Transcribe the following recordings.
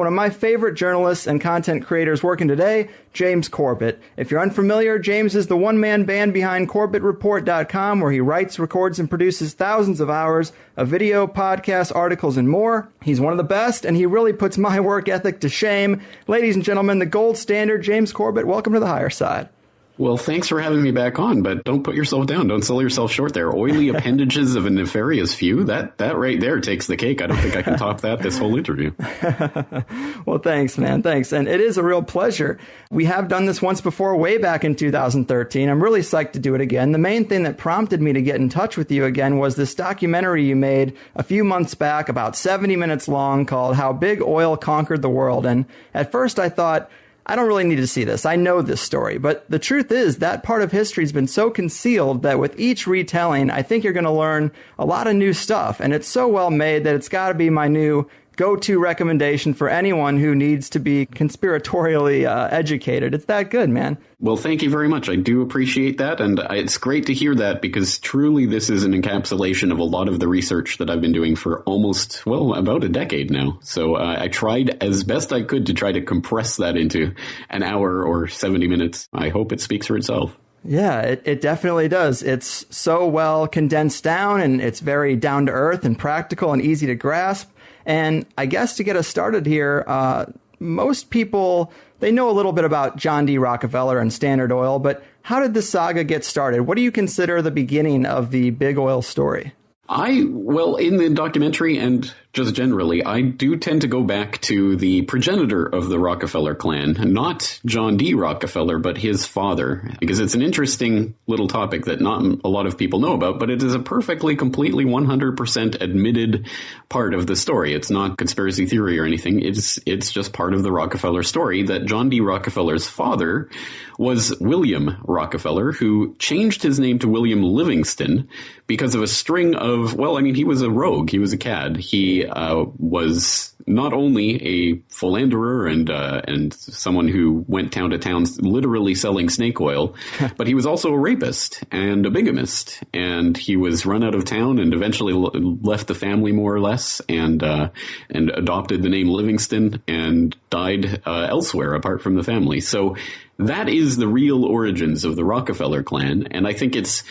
One of my favorite journalists and content creators working today, James Corbett. If you're unfamiliar, James is the one-man band behind CorbettReport.com, where he writes, records, and produces thousands of hours of video, podcasts, articles, and more. He's one of the best, and he really puts my work ethic to shame. Ladies and gentlemen, the gold standard, James Corbett. Welcome to the Higherside. Well, thanks for having me back on, but don't put yourself down. Don't sell yourself short there. Oily appendages of a nefarious few, that right there takes the cake. I don't think I can top that this whole interview. Well, thanks, man. Thanks. And it is a real pleasure. We have done this once before, way back in 2013. I'm really psyched to do it again. The main thing that prompted me to get in touch with you again was this documentary you made a few months back, about 70 minutes long, called How Big Oil Conquered the World. And at first I thought, I don't really need to see this. I know this story. But the truth is that part of history has been so concealed that with each retelling, I think you're going to learn a lot of new stuff. And it's so well made that it's got to be my new go-to recommendation for anyone who needs to be conspiratorially educated. It's that good, man. Well, thank you very much. I do appreciate that. And it's great to hear that, because truly this is an encapsulation of a lot of the research that I've been doing for almost, well, about a decade now. So I tried as best I could to try to compress that into an hour or 70 minutes. I hope it speaks for itself. Yeah, it definitely does. It's so well condensed down, and it's very down to earth and practical and easy to grasp. And I guess to get us started here, most people, they know a little bit about John D. Rockefeller and Standard Oil, but how did the saga get started? What do you consider the beginning of the big oil story? Well, in the documentary and just generally, I do tend to go back to the progenitor of the Rockefeller clan, not John D. Rockefeller, but his father, because it's an interesting little topic that not a lot of people know about, but it is a perfectly, completely 100% admitted part of the story. It's not conspiracy theory or anything. It's just part of the Rockefeller story that John D. Rockefeller's father was William Rockefeller, who changed his name to William Livingston because of a string of, well, I mean, he was a rogue. He was a cad. He was not only a philanderer and someone who went town to town literally selling snake oil, but he was also a rapist and a bigamist. And he was run out of town and eventually left the family more or less and adopted the name Livingston and died elsewhere apart from the family. So that is the real origins of the Rockefeller clan. And I think it's,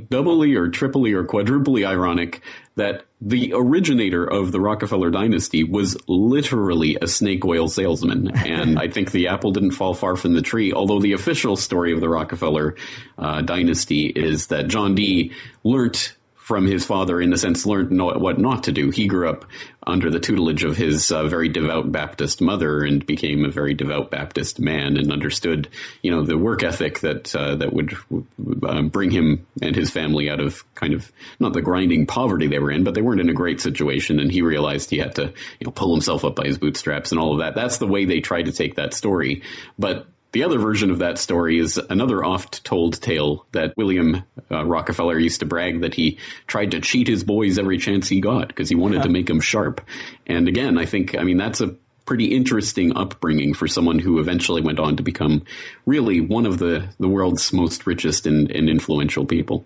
doubly or triply or quadruply ironic that the originator of the Rockefeller dynasty was literally a snake oil salesman. And I think the apple didn't fall far from the tree, although the official story of the Rockefeller dynasty is that John D. learnt from his father, in a sense, learned what not to do. He grew up under the tutelage of his very devout Baptist mother and became a very devout Baptist man and understood, the work ethic that would bring him and his family out of kind of not the grinding poverty they were in, but they weren't in a great situation. And he realized he had to, pull himself up by his bootstraps and all of that. That's the way they tried to take that story. But the other version of that story is another oft-told tale that William Rockefeller used to brag that he tried to cheat his boys every chance he got because he wanted to make them sharp. And again, I think, that's a pretty interesting upbringing for someone who eventually went on to become really one of the world's most richest and influential people.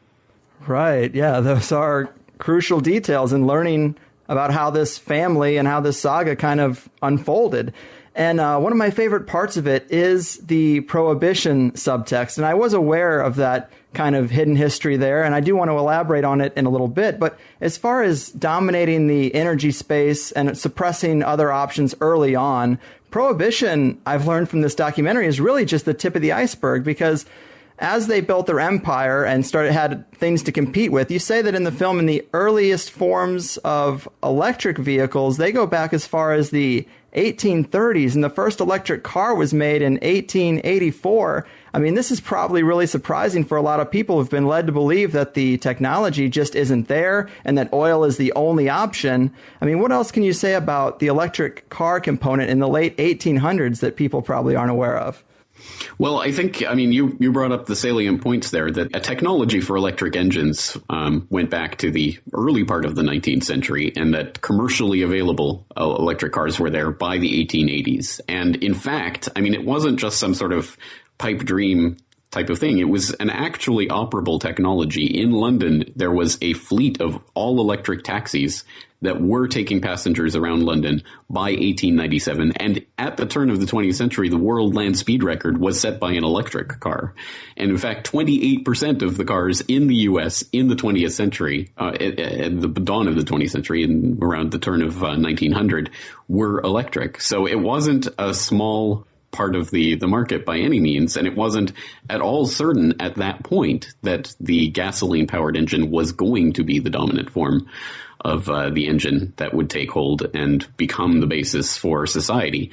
Right. Yeah, those are crucial details in learning about how this family and how this saga kind of unfolded. And one of my favorite parts of it is the prohibition subtext. And I was aware of that kind of hidden history there, and I do want to elaborate on it in a little bit. But as far as dominating the energy space and suppressing other options early on, prohibition, I've learned from this documentary, is really just the tip of the iceberg, because as they built their empire and had things to compete with, you say that in the film, in the earliest forms of electric vehicles, they go back as far as the 1830s, and the first electric car was made in 1884. This is probably really surprising for a lot of people who've been led to believe that the technology just isn't there and that oil is the only option. What else can you say about the electric car component in the late 1800s that people probably aren't aware of? Well, I think, you brought up the salient points there, that a technology for electric engines went back to the early part of the 19th century, and that commercially available electric cars were there by the 1880s. And in fact, it wasn't just some sort of pipe dream type of thing. It was an actually operable technology. In London, there was a fleet of all electric taxis that were taking passengers around London by 1897. And at the turn of the 20th century, the world land speed record was set by an electric car. And in fact, 28% of the cars in the U.S. in the 20th century, at the dawn of the 20th century, and around the turn of 1900, were electric. So it wasn't a small part of the market by any means, and it wasn't at all certain at that point that the gasoline-powered engine was going to be the dominant form of the engine that would take hold and become the basis for society,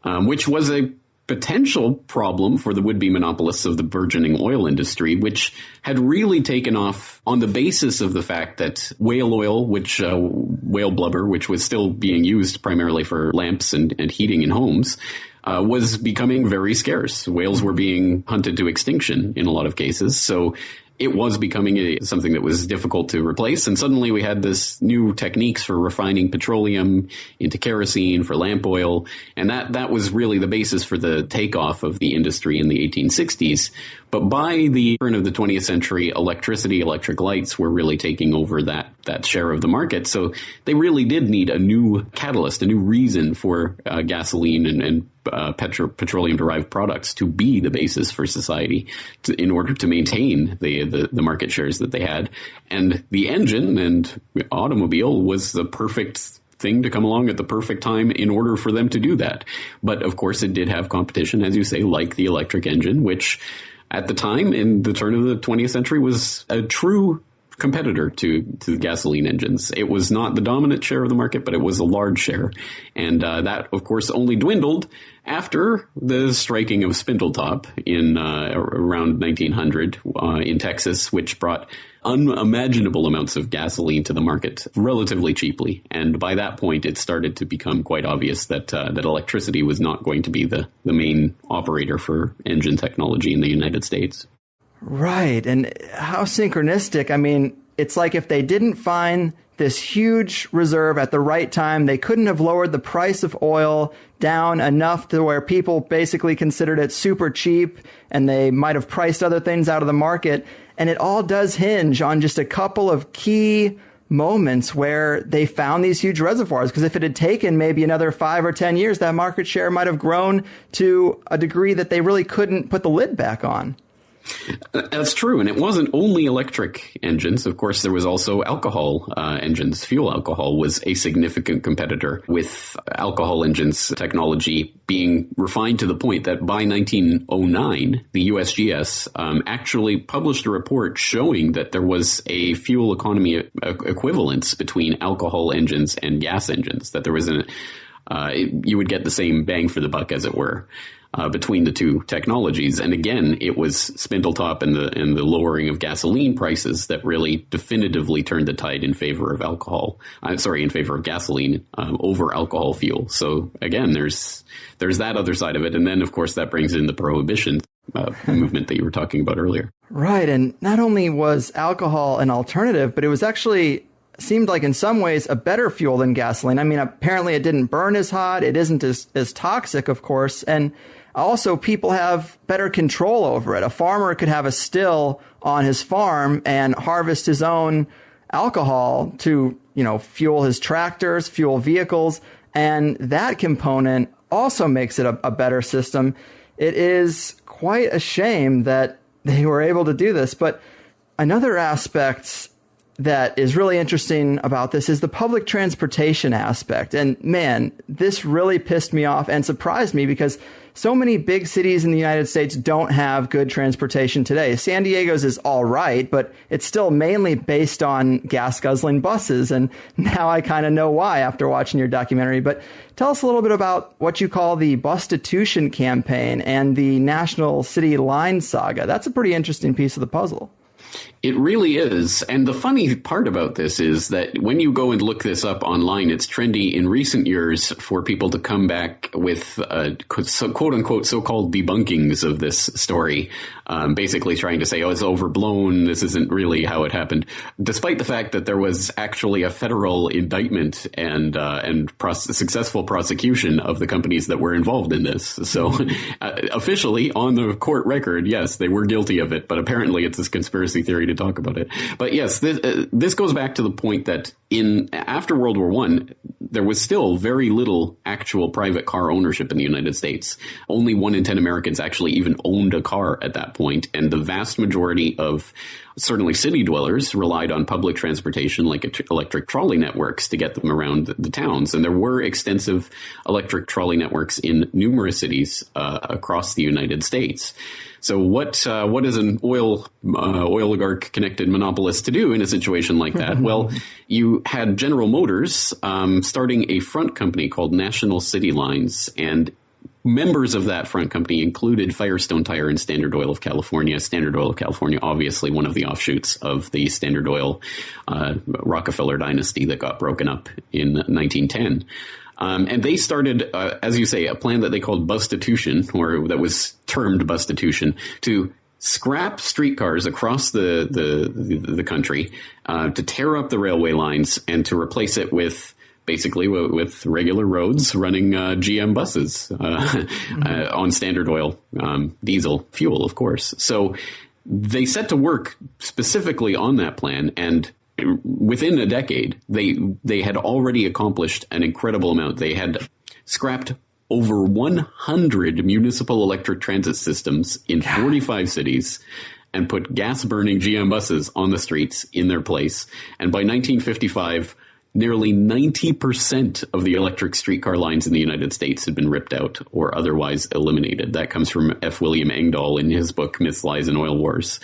which was a potential problem for the would-be monopolists of the burgeoning oil industry, which had really taken off on the basis of the fact that whale oil, whale blubber, which was still being used primarily for lamps and heating in homes, was becoming very scarce. Whales were being hunted to extinction in a lot of cases. So it was becoming something that was difficult to replace. And suddenly we had this new techniques for refining petroleum into kerosene for lamp oil. And that was really the basis for the takeoff of the industry in the 1860s. But by the turn of the 20th century, electric lights were really taking over that share of the market. So they really did need a new catalyst, a new reason for gasoline and petroleum-derived products to be the basis for society in order to maintain the market shares that they had. And the engine and automobile was the perfect thing to come along at the perfect time in order for them to do that. But of course, it did have competition, as you say, like the electric engine, which at the time, in the turn of the 20th century, was a true competitor to the gasoline engines. It was not the dominant share of the market, but it was a large share. And that, of course, only dwindled after the striking of Spindletop in around 1900 in Texas, which brought unimaginable amounts of gasoline to the market relatively cheaply. And by that point, it started to become quite obvious that electricity was not going to be the main operator for engine technology in the United States. Right. And how synchronistic. I mean, it's like if they didn't find this huge reserve at the right time, they couldn't have lowered the price of oil down enough to where people basically considered it super cheap, and they might have priced other things out of the market. And it all does hinge on just a couple of key moments where they found these huge reservoirs. Because if it had taken maybe another 5 or 10 years, that market share might have grown to a degree that they really couldn't put the lid back on. That's true. And it wasn't only electric engines. Of course, there was also alcohol engines. Fuel alcohol was a significant competitor, with alcohol engines technology being refined to the point that by 1909, the USGS actually published a report showing that there was a fuel economy equivalence between alcohol engines and gas engines, that there was you would get the same bang for the buck, as it were. Between the two technologies. And again, it was Spindletop and the lowering of gasoline prices that really definitively turned the tide in favor of in favor of gasoline over alcohol fuel. So again, there's that other side of it. And then, of course, that brings in the prohibition movement that you were talking about earlier. Right. And not only was alcohol an alternative, but it was actually seemed like in some ways a better fuel than gasoline. I mean, apparently it didn't burn as hot. It isn't as toxic, of course. And also, people have better control over it. A farmer could have a still on his farm and harvest his own alcohol to, fuel his tractors, fuel vehicles. And that component also makes it a better system. It is quite a shame that they were able to do this. But another aspect that is really interesting about this is the public transportation aspect. And man, this really pissed me off and surprised me, because so many big cities in the United States don't have good transportation today. San Diego's is all right, but it's still mainly based on gas-guzzling buses. And now I kind of know why after watching your documentary. But tell us a little bit about what you call the Bustitution campaign and the National City Line saga. That's a pretty interesting piece of the puzzle. It really is. And the funny part about this is that when you go and look this up online, it's trendy in recent years for people to come back with quote unquote so-called debunkings of this story, basically trying to say, oh, it's overblown. This isn't really how it happened, despite the fact that there was actually a federal indictment and successful prosecution of the companies that were involved in this. So officially on the court record, yes, they were guilty of it, but apparently it's this conspiracy theory to talk about it. But yes, this goes back to the point that after World War I, there was still very little actual private car ownership in the United States. Only 1 in 10 Americans actually even owned a car at that point, and the vast majority of certainly city dwellers relied on public transportation like electric trolley networks to get them around the towns. And there were extensive electric trolley networks in numerous cities across the United States. So what is an oligarch connected monopolist to do in a situation like that? Well, you had General Motors starting a front company called National City Lines, and members of that front company included Firestone Tire and Standard Oil of California. Standard Oil of California, obviously one of the offshoots of the Standard Oil Rockefeller dynasty that got broken up in 1910. And they started, as you say, a plan that they called bustitution, or that was termed bustitution, to scrap streetcars across the country, to tear up the railway lines and to replace it with basically with regular roads running GM buses on Standard Oil diesel fuel, of course. So they set to work specifically on that plan, and within a decade, they had already accomplished an incredible amount. They had scrapped over 100 municipal electric transit systems in 45 cities and put gas-burning GM buses on the streets in their place. And by 1955, nearly 90% of the electric streetcar lines in the United States had been ripped out or otherwise eliminated. That comes from F. William Engdahl in his book, Myths, Lies, and Oil Wars.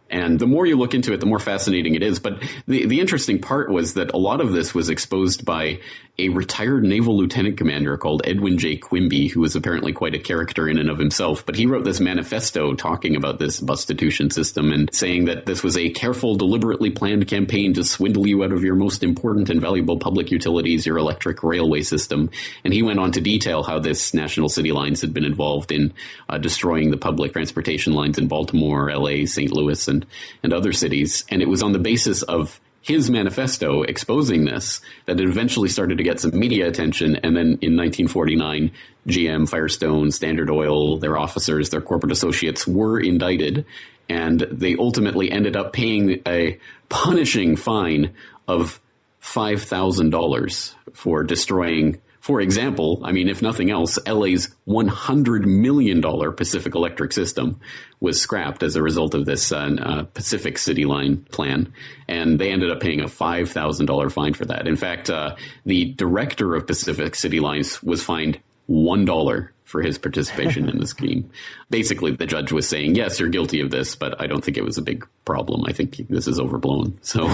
And the more you look into it, the more fascinating it is. But the interesting part was that a lot of this was exposed by a retired naval lieutenant commander called Edwin J. Quimby, who was apparently quite a character in and of himself. But he wrote this manifesto talking about this bustitution system and saying that this was a careful, deliberately planned campaign to swindle you out of your most important and valuable public utilities, your electric railway system. And he went on to detail how this National City Lines had been involved in destroying the public transportation lines in Baltimore, L.A., St. Louis, and other cities. And it was on the basis of his manifesto exposing this that it eventually started to get some media attention. And then in 1949, GM, Firestone, Standard Oil, their officers, their corporate associates were indicted. And they ultimately ended up paying a punishing fine of $5,000 for destroying, for example, I mean, if nothing else, LA's $100 million Pacific Electric system was scrapped as a result of this Pacific City Line plan. And they ended up paying a $5,000 fine for that. In fact, the director of Pacific City Lines was fined $1 for his participation in the scheme. Basically, the judge was saying, yes, you're guilty of this, but I don't think it was a big problem. I think this is overblown. So,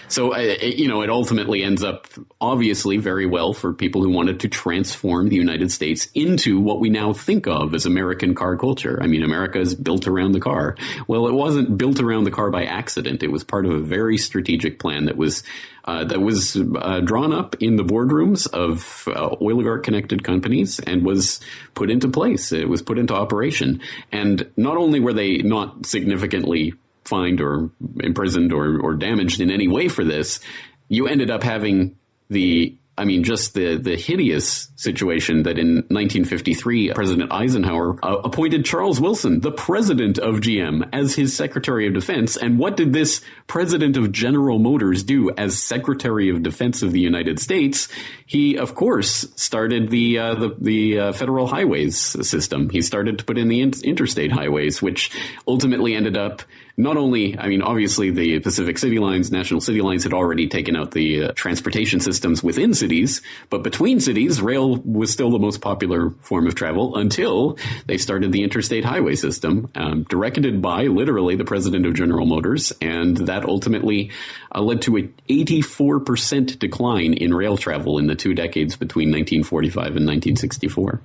it ultimately ends up obviously very well for people who wanted to transform the United States into what we now think of as American car culture. I mean, America is built around the car. Well, it wasn't built around the car by accident. It was part of a very strategic plan that was drawn up in the boardrooms of oligarch-connected companies and was put into place. It was put into operation. And not only were they not significantly fined or imprisoned or damaged in any way for this, you ended up having the hideous situation that in 1953, President Eisenhower appointed Charles Wilson, the president of GM, as his Secretary of Defense. And what did this president of General Motors do as Secretary of Defense of the United States? He, of course, started the federal highways system. He started to put in the interstate highways, which ultimately ended up not only, obviously the Pacific City Lines, National City Lines had already taken out the transportation systems within cities, but between cities, rail was still the most popular form of travel until they started the interstate highway system, directed by literally the president of General Motors, and that ultimately led to an 84% decline in rail travel in the 2 decades between 1945 and 1964.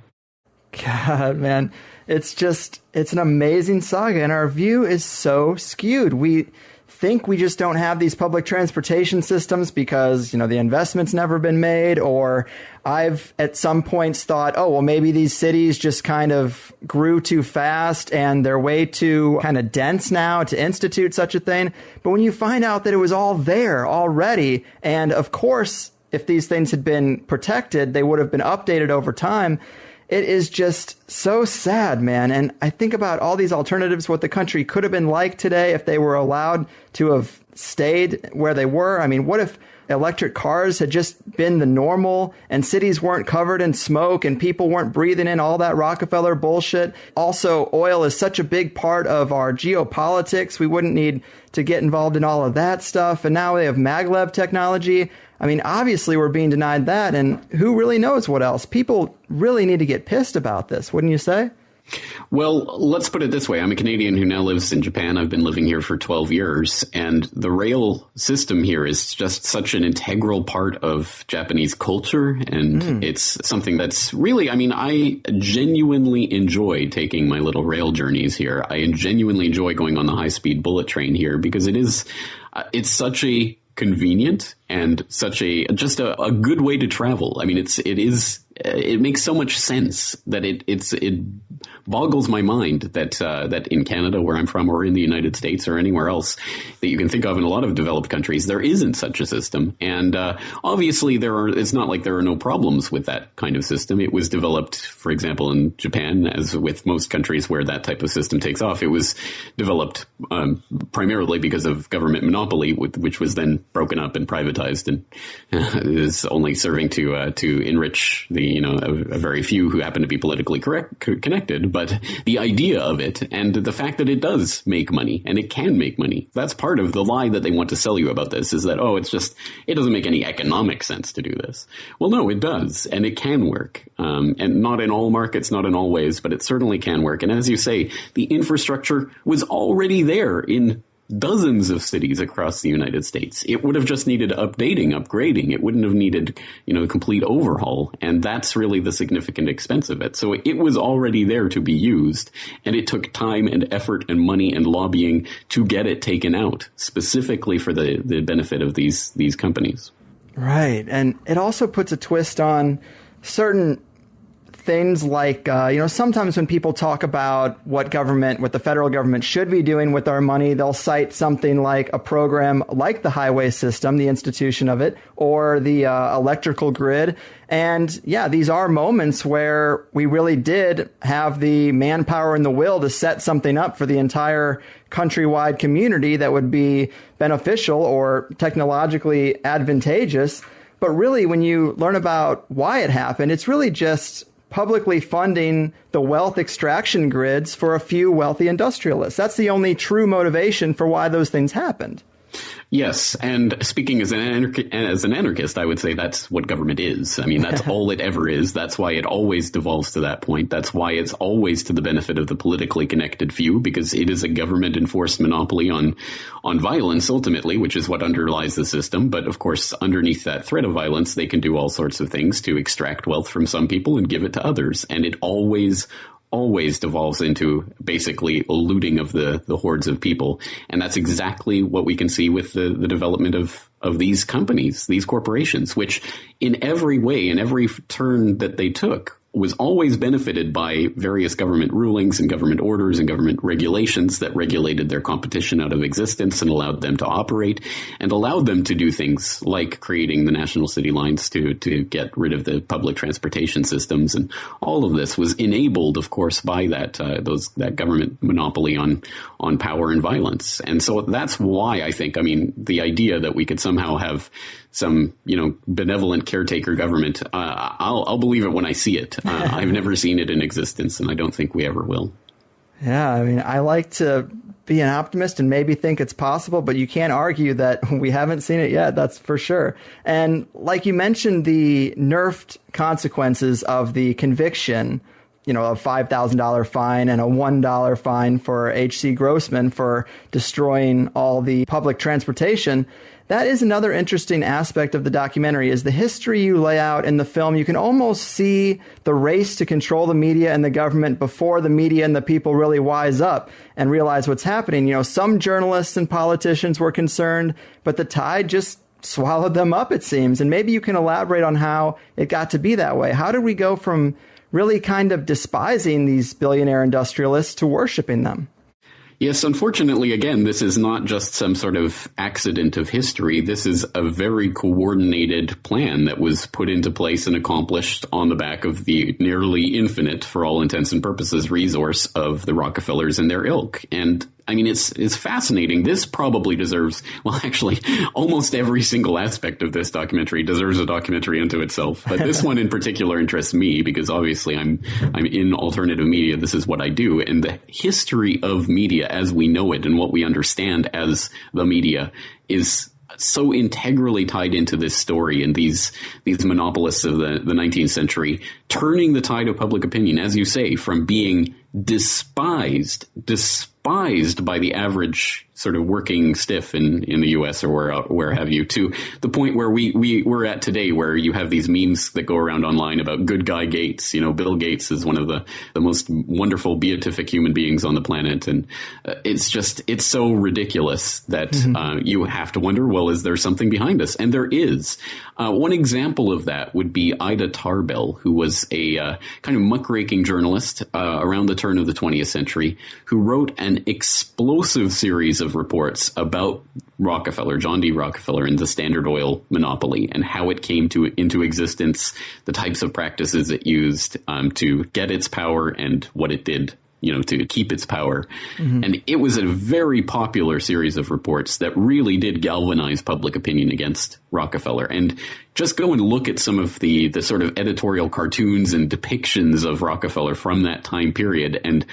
God, man, it's an amazing saga, and our view is so skewed. We think we just don't have these public transportation systems because, the investment's never been made, or I've at some points thought, oh, well, maybe these cities just kind of grew too fast and they're way too kind of dense now to institute such a thing. But when you find out that it was all there already, and of course, if these things had been protected, they would have been updated over time. It is just so sad, man. And I think about all these alternatives, what the country could have been like today if they were allowed to have stayed where they were. I mean, what if electric cars had just been the normal and cities weren't covered in smoke and people weren't breathing in all that Rockefeller bullshit? Also, oil is such a big part of our geopolitics. We wouldn't need to get involved in all of that stuff. And now they have maglev technology. I mean, obviously we're being denied that, and who really knows what else? People really need to get pissed about this, wouldn't you say? Well, let's put it this way. I'm a Canadian who now lives in Japan. I've been living here for 12 years, and the rail system here is just such an integral part of Japanese culture, and it's something that's really, I genuinely enjoy taking my little rail journeys here. I genuinely enjoy going on the high-speed bullet train here because it's such a convenient and such a good way to travel. I mean, it makes so much sense that it boggles my mind that in Canada, where I'm from, or in the United States or anywhere else that you can think of in a lot of developed countries, there isn't such a system. And obviously it's not like there are no problems with that kind of system. It was developed, for example, in Japan, as with most countries where that type of system takes off, it was developed primarily because of government monopoly, which was then broken up and privatized and is only serving to enrich a very few who happen to be politically connected. But the idea of it and the fact that it does make money and it can make money, that's part of the lie that they want to sell you about this, is that, it doesn't make any economic sense to do this. Well, no, it does. And it can work. And not in all markets, not in all ways, but it certainly can work. And as you say, the infrastructure was already there in dozens of cities across the United States. It would have just needed updating, upgrading. It wouldn't have needed, a complete overhaul. And that's really the significant expense of it. So it was already there to be used. And it took time and effort and money and lobbying to get it taken out, specifically for the benefit of these companies. Right. And it also puts a twist on certain things like, sometimes when people talk about what the federal government should be doing with our money, they'll cite something like a program like the highway system, the institution of it, or the electrical grid. And yeah, these are moments where we really did have the manpower and the will to set something up for the entire countrywide community that would be beneficial or technologically advantageous. But really, when you learn about why it happened, it's really just publicly funding the wealth extraction grids for a few wealthy industrialists. That's the only true motivation for why those things happened. Yes, and speaking as an anarchist, I would say that's what government is. I mean, that's all it ever is. That's why it always devolves to that point. That's why it's always to the benefit of the politically connected few, because it is a government-enforced monopoly on violence, ultimately, which is what underlies the system. But, of course, underneath that threat of violence, they can do all sorts of things to extract wealth from some people and give it to others. And it always devolves into basically a looting of the hordes of people. And that's exactly what we can see with the development of these companies, these corporations, which in every way, in every turn that they took, was always benefited by various government rulings and government orders and government regulations that regulated their competition out of existence and allowed them to operate and allowed them to do things like creating the national city lines to get rid of the public transportation systems. And all of this was enabled, of course, by that government monopoly on power and violence. And so that's why I think, the idea that we could somehow have some, benevolent caretaker government, I'll believe it when I see it. I've never seen it in existence, and I don't think we ever will. Yeah, I like to be an optimist and maybe think it's possible, but you can't argue that we haven't seen it yet, that's for sure. And like you mentioned, the nerfed consequences of the conviction, a $5,000 fine and a $1 fine for H.C. Grossman for destroying all the public transportation. That is another interesting aspect of the documentary, is the history you lay out in the film. You can almost see the race to control the media and the government before the media and the people really wise up and realize what's happening. Some journalists and politicians were concerned, but the tide just swallowed them up, it seems. And maybe you can elaborate on how it got to be that way. How did we go from really kind of despising these billionaire industrialists to worshiping them? Yes, unfortunately, again, this is not just some sort of accident of history. This is a very coordinated plan that was put into place and accomplished on the back of the nearly infinite, for all intents and purposes, resource of the Rockefellers and their ilk. And I mean, it's fascinating. This probably deserves, well, actually, almost every single aspect of this documentary deserves a documentary unto itself. But this one in particular interests me because obviously I'm in alternative media. This is what I do. And the history of media as we know it and what we understand as the media is so integrally tied into this story and these monopolists of the 19th century turning the tide of public opinion, as you say, from being despised by the average sort of working stiff in the U.S. or where have you, to the point where we're at today, where you have these memes that go around online about good guy Gates. Bill Gates is one of the most wonderful beatific human beings on the planet. And it's so ridiculous that you have to wonder, well, is there something behind this? And there is. One example of that would be Ida Tarbell, who was a kind of muckraking journalist around the turn of the 20th century, who wrote an explosive series of reports about Rockefeller, John D. Rockefeller, and the Standard Oil monopoly and how it came into existence, the types of practices it used to get its power and what it did to keep its power. And it was a very popular series of reports that really did galvanize public opinion against Rockefeller. And just go and look at some of the sort of editorial cartoons and depictions of Rockefeller from that time period, and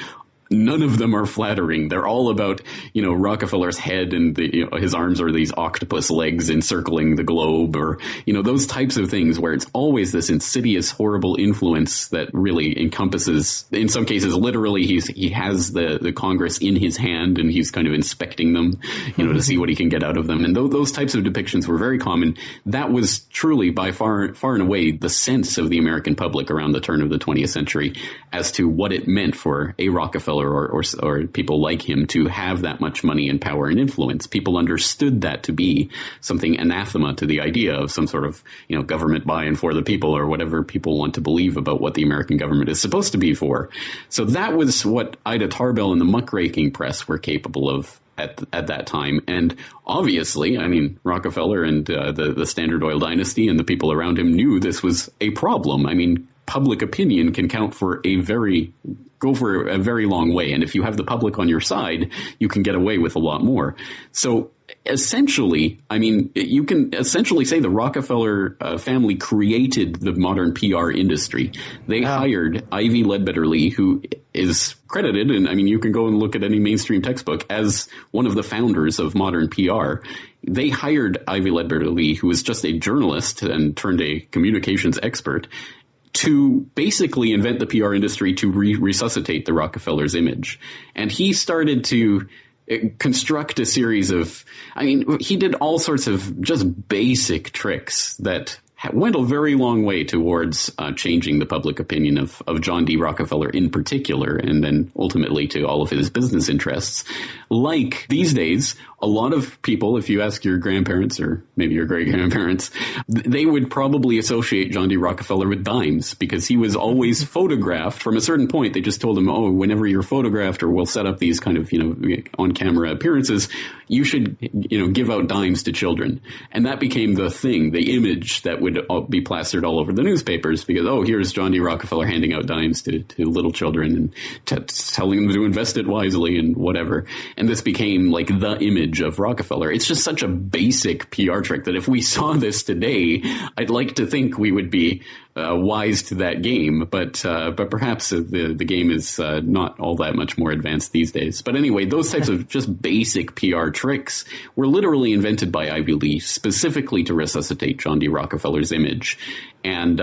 none of them are flattering. They're all about, Rockefeller's head and his arms are these octopus legs encircling the globe, or, those types of things where it's always this insidious, horrible influence that really encompasses, in some cases, literally he has the Congress in his hand and he's kind of inspecting them, to see what he can get out of them. And those types of depictions were very common. That was truly by far and away the sense of the American public around the turn of the 20th century as to what it meant for a Rockefeller or people like him to have that much money and power and influence. People understood that to be something anathema to the idea of some sort of, government by and for the people, or whatever people want to believe about what the American government is supposed to be for. So that was what Ida Tarbell and the muckraking press were capable of at that time. And obviously, I mean, Rockefeller and the Standard Oil dynasty and the people around him knew this was a problem. I mean, public opinion can count for go for a very long way. And if you have the public on your side, you can get away with a lot more. So essentially, I mean, you can essentially say the Rockefeller family created the modern PR industry. They hired Ivy Ledbetter Lee, who is credited, and I mean, you can go and look at any mainstream textbook, as one of the founders of modern PR. They hired Ivy Ledbetter Lee, who was just a journalist and turned a communications expert, to basically invent the PR industry to resuscitate the Rockefeller's image. And he started to construct a series of, he did all sorts of just basic tricks that went a very long way towards changing the public opinion of John D. Rockefeller in particular, and then ultimately to all of his business interests. Like these days, a lot of people, if you ask your grandparents or maybe your great-grandparents, they would probably associate John D. Rockefeller with dimes, because he was always photographed. From a certain point, they just told him, whenever you're photographed, or we'll set up these kind of, on-camera appearances, you should, give out dimes to children. And that became the thing, the image that would be plastered all over the newspapers, because, here's John D. Rockefeller handing out dimes to little children and telling them to invest it wisely and whatever. And this became like the image of Rockefeller. It's just such a basic PR trick that if we saw this today, I'd like to think we would be wise to that game, but perhaps the game is not all that much more advanced these days. But anyway, those types of just basic PR tricks were literally invented by Ivy Lee specifically to resuscitate John D. Rockefeller's image, and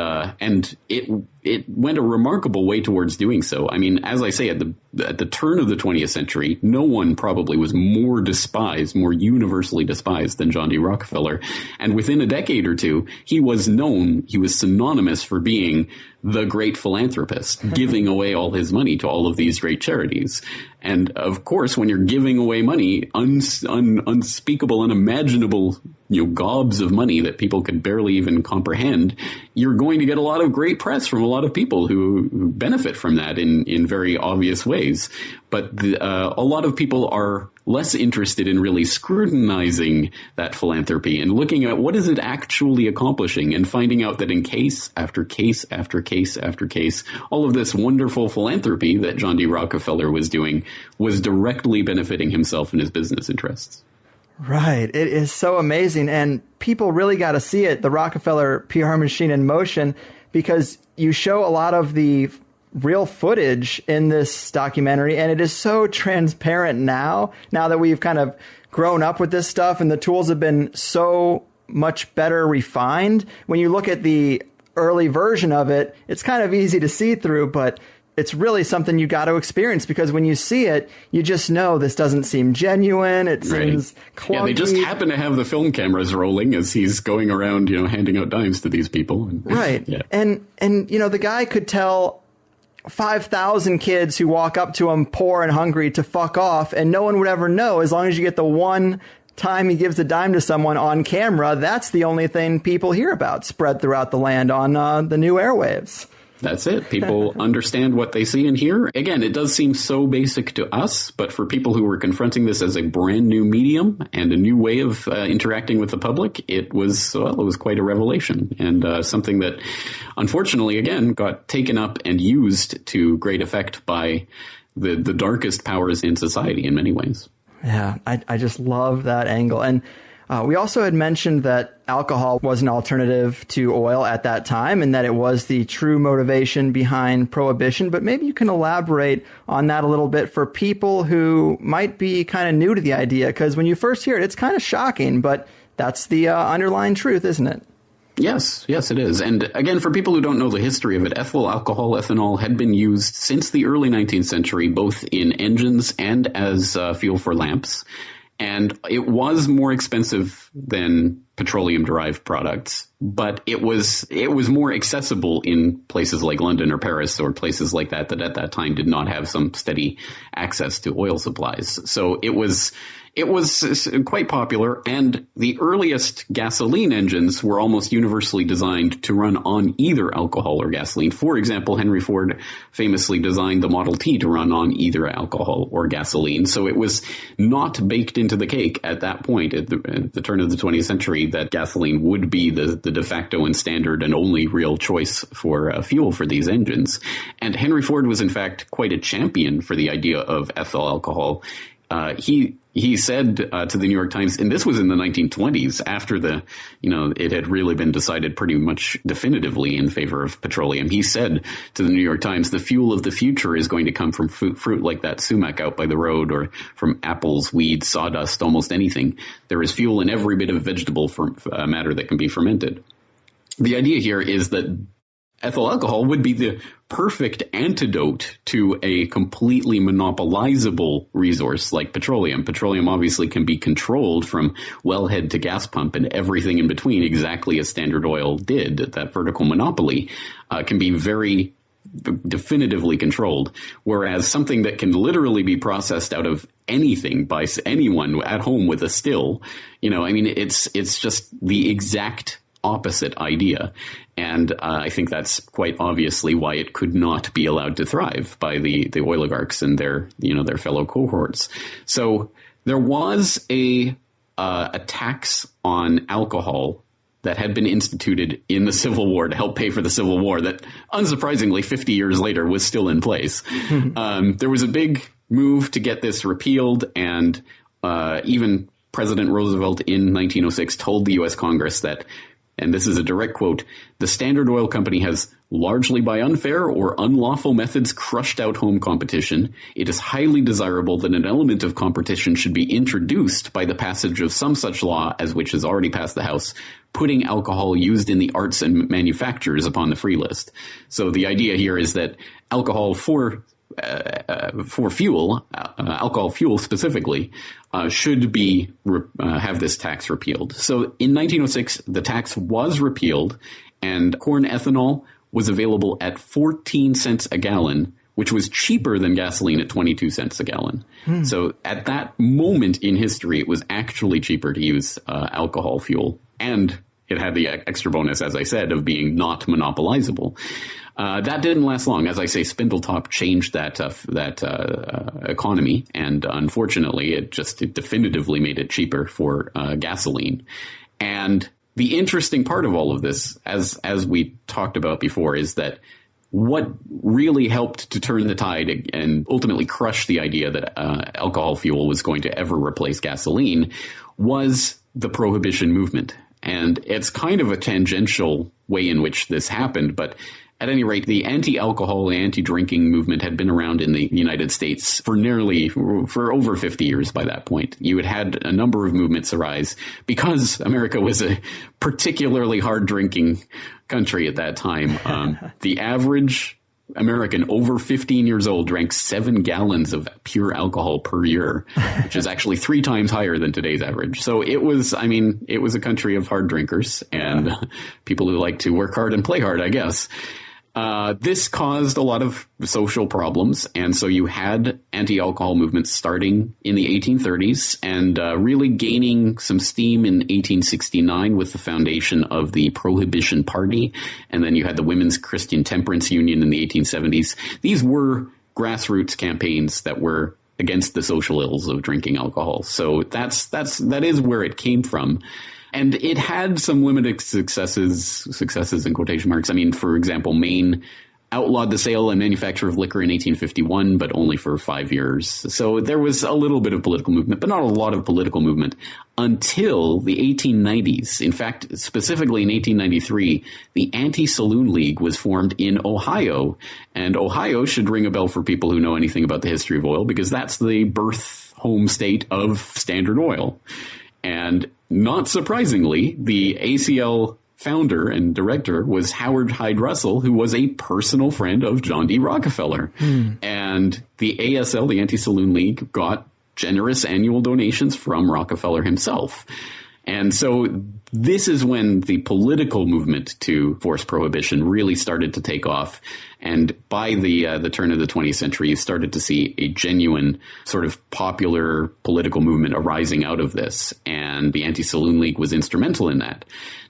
it it went a remarkable way towards doing so. I mean, as I say, at the turn of the 20th century, no one probably was more despised, more universally despised than John D. Rockefeller. And within a decade or two, he was synonymous for being the great philanthropist, giving away all his money to all of these great charities. And of course, when you're giving away money, unspeakable, unimaginable, gobs of money that people could barely even comprehend, you're going to get a lot of great press from a lot of people who benefit from that in very obvious ways. But a lot of people are less interested in really scrutinizing that philanthropy and looking at what is it actually accomplishing, and finding out that in case after case after case after case, all of this wonderful philanthropy that John D. Rockefeller was doing was directly benefiting himself and his business interests. Right. It is so amazing. And people really got to see it, the Rockefeller PR Machine in motion, because you show a lot of the real footage in this documentary. And it is so transparent now that we've kind of grown up with this stuff and the tools have been so much better refined. When you look at the early version of it, it's kind of easy to see through, but it's really something you got to experience, because when you see it, you just know this doesn't seem genuine. It seems clunky. Yeah, they just happen to have the film cameras rolling as he's going around, handing out dimes to these people. Right. Yeah. And the guy could tell 5,000 kids who walk up to him poor and hungry to fuck off, and no one would ever know, as long as you get the one time he gives a dime to someone on camera. That's the only thing people hear about spread throughout the land on the new airwaves. That's it. People understand what they see and hear. Again, it does seem so basic to us, but for people who were confronting this as a brand new medium and a new way of interacting with the public, it was quite a revelation, and something that, unfortunately, again, got taken up and used to great effect by the darkest powers in society in many ways. Yeah, I just love that angle. And we also had mentioned that alcohol was an alternative to oil at that time, and that it was the true motivation behind prohibition. But maybe you can elaborate on that a little bit for people who might be kind of new to the idea, because when you first hear it, it's kind of shocking, but that's the underlying truth, isn't it? Yes, it is. And again, for people who don't know the history of it, ethyl alcohol, ethanol, had been used since the early 19th century, both in engines and as fuel for lamps. And it was more expensive than petroleum-derived products, but it was more accessible in places like London or Paris or places like that at that time did not have some steady access to oil supplies. So it was quite popular, and the earliest gasoline engines were almost universally designed to run on either alcohol or gasoline. For example, Henry Ford famously designed the Model T to run on either alcohol or gasoline. So it was not baked into the cake at that point, at the turn of the 20th century, that gasoline would be the de facto and standard and only real choice for fuel for these engines. And Henry Ford was, in fact, quite a champion for the idea of ethyl alcohol. He said to the New York Times, and this was in the 1920s, after it had really been decided pretty much definitively in favor of petroleum. He said to the New York Times, the fuel of the future is going to come from fruit like that sumac out by the road, or from apples, weeds, sawdust, almost anything. There is fuel in every bit of vegetable matter that can be fermented. The idea here is that ethyl alcohol would be the perfect antidote to a completely monopolizable resource like petroleum. Petroleum obviously can be controlled from wellhead to gas pump and everything in between, exactly as Standard Oil did. That vertical monopoly can be very definitively controlled, whereas something that can literally be processed out of anything by anyone at home with a still, it's just the exact opposite idea. And I think that's quite obviously why it could not be allowed to thrive by the oligarchs and their fellow cohorts. So there was a tax on alcohol that had been instituted in the Civil War to help pay for the Civil War that, unsurprisingly, 50 years later was still in place. There was a big move to get this repealed, and even President Roosevelt in 1906 told the U.S. Congress that, and this is a direct quote, the Standard Oil Company has largely by unfair or unlawful methods crushed out home competition, it is highly desirable that an element of competition should be introduced by the passage of some such law as which has already passed the House, putting alcohol used in the arts and manufactures upon the free list. So the idea here is that alcohol for fuel, alcohol fuel specifically, should be have this tax repealed. So in 1906, the tax was repealed, and corn ethanol was available at 14 cents a gallon, which was cheaper than gasoline at 22 cents a gallon. So at that moment in history, it was actually cheaper to use alcohol fuel, and it had the extra bonus, as I said, of being not monopolizable. That didn't last long. As I say, Spindletop changed that economy, and unfortunately, it definitively made it cheaper for gasoline. And the interesting part of all of this, as we talked about before, is that what really helped to turn the tide and ultimately crush the idea that alcohol fuel was going to ever replace gasoline was the Prohibition movement. And it's kind of a tangential way in which this happened, but at any rate, the anti-alcohol and anti-drinking movement had been around in the United States for over 50 years by that point. You had a number of movements arise because America was a particularly hard-drinking country at that time. The average American over 15 years old drank 7 gallons of pure alcohol per year, which is actually 3 times higher than today's average. So it was a country of hard drinkers and people who like to work hard and play hard, I guess. This caused a lot of social problems, and so you had anti-alcohol movements starting in the 1830s and really gaining some steam in 1869 with the foundation of the Prohibition Party, and then you had the Women's Christian Temperance Union in the 1870s. These were grassroots campaigns that were against the social ills of drinking alcohol. So that is where it came from. And it had some limited successes in quotation marks. I mean, for example, Maine outlawed the sale and manufacture of liquor in 1851, but only for 5 years. So there was a little bit of political movement, but not a lot of political movement until the 1890s. In fact, specifically in 1893, the Anti-Saloon League was formed in Ohio. And Ohio should ring a bell for people who know anything about the history of oil, because that's the birth home state of Standard Oil. And not surprisingly, the ACL founder and director was Howard Hyde Russell, who was a personal friend of John D. Rockefeller. And the ASL, the Anti-Saloon League, got generous annual donations from Rockefeller himself. And so this is when the political movement to force prohibition really started to take off. And by the turn of the 20th century, you started to see a genuine sort of popular political movement arising out of this. And the Anti-Saloon League was instrumental in that.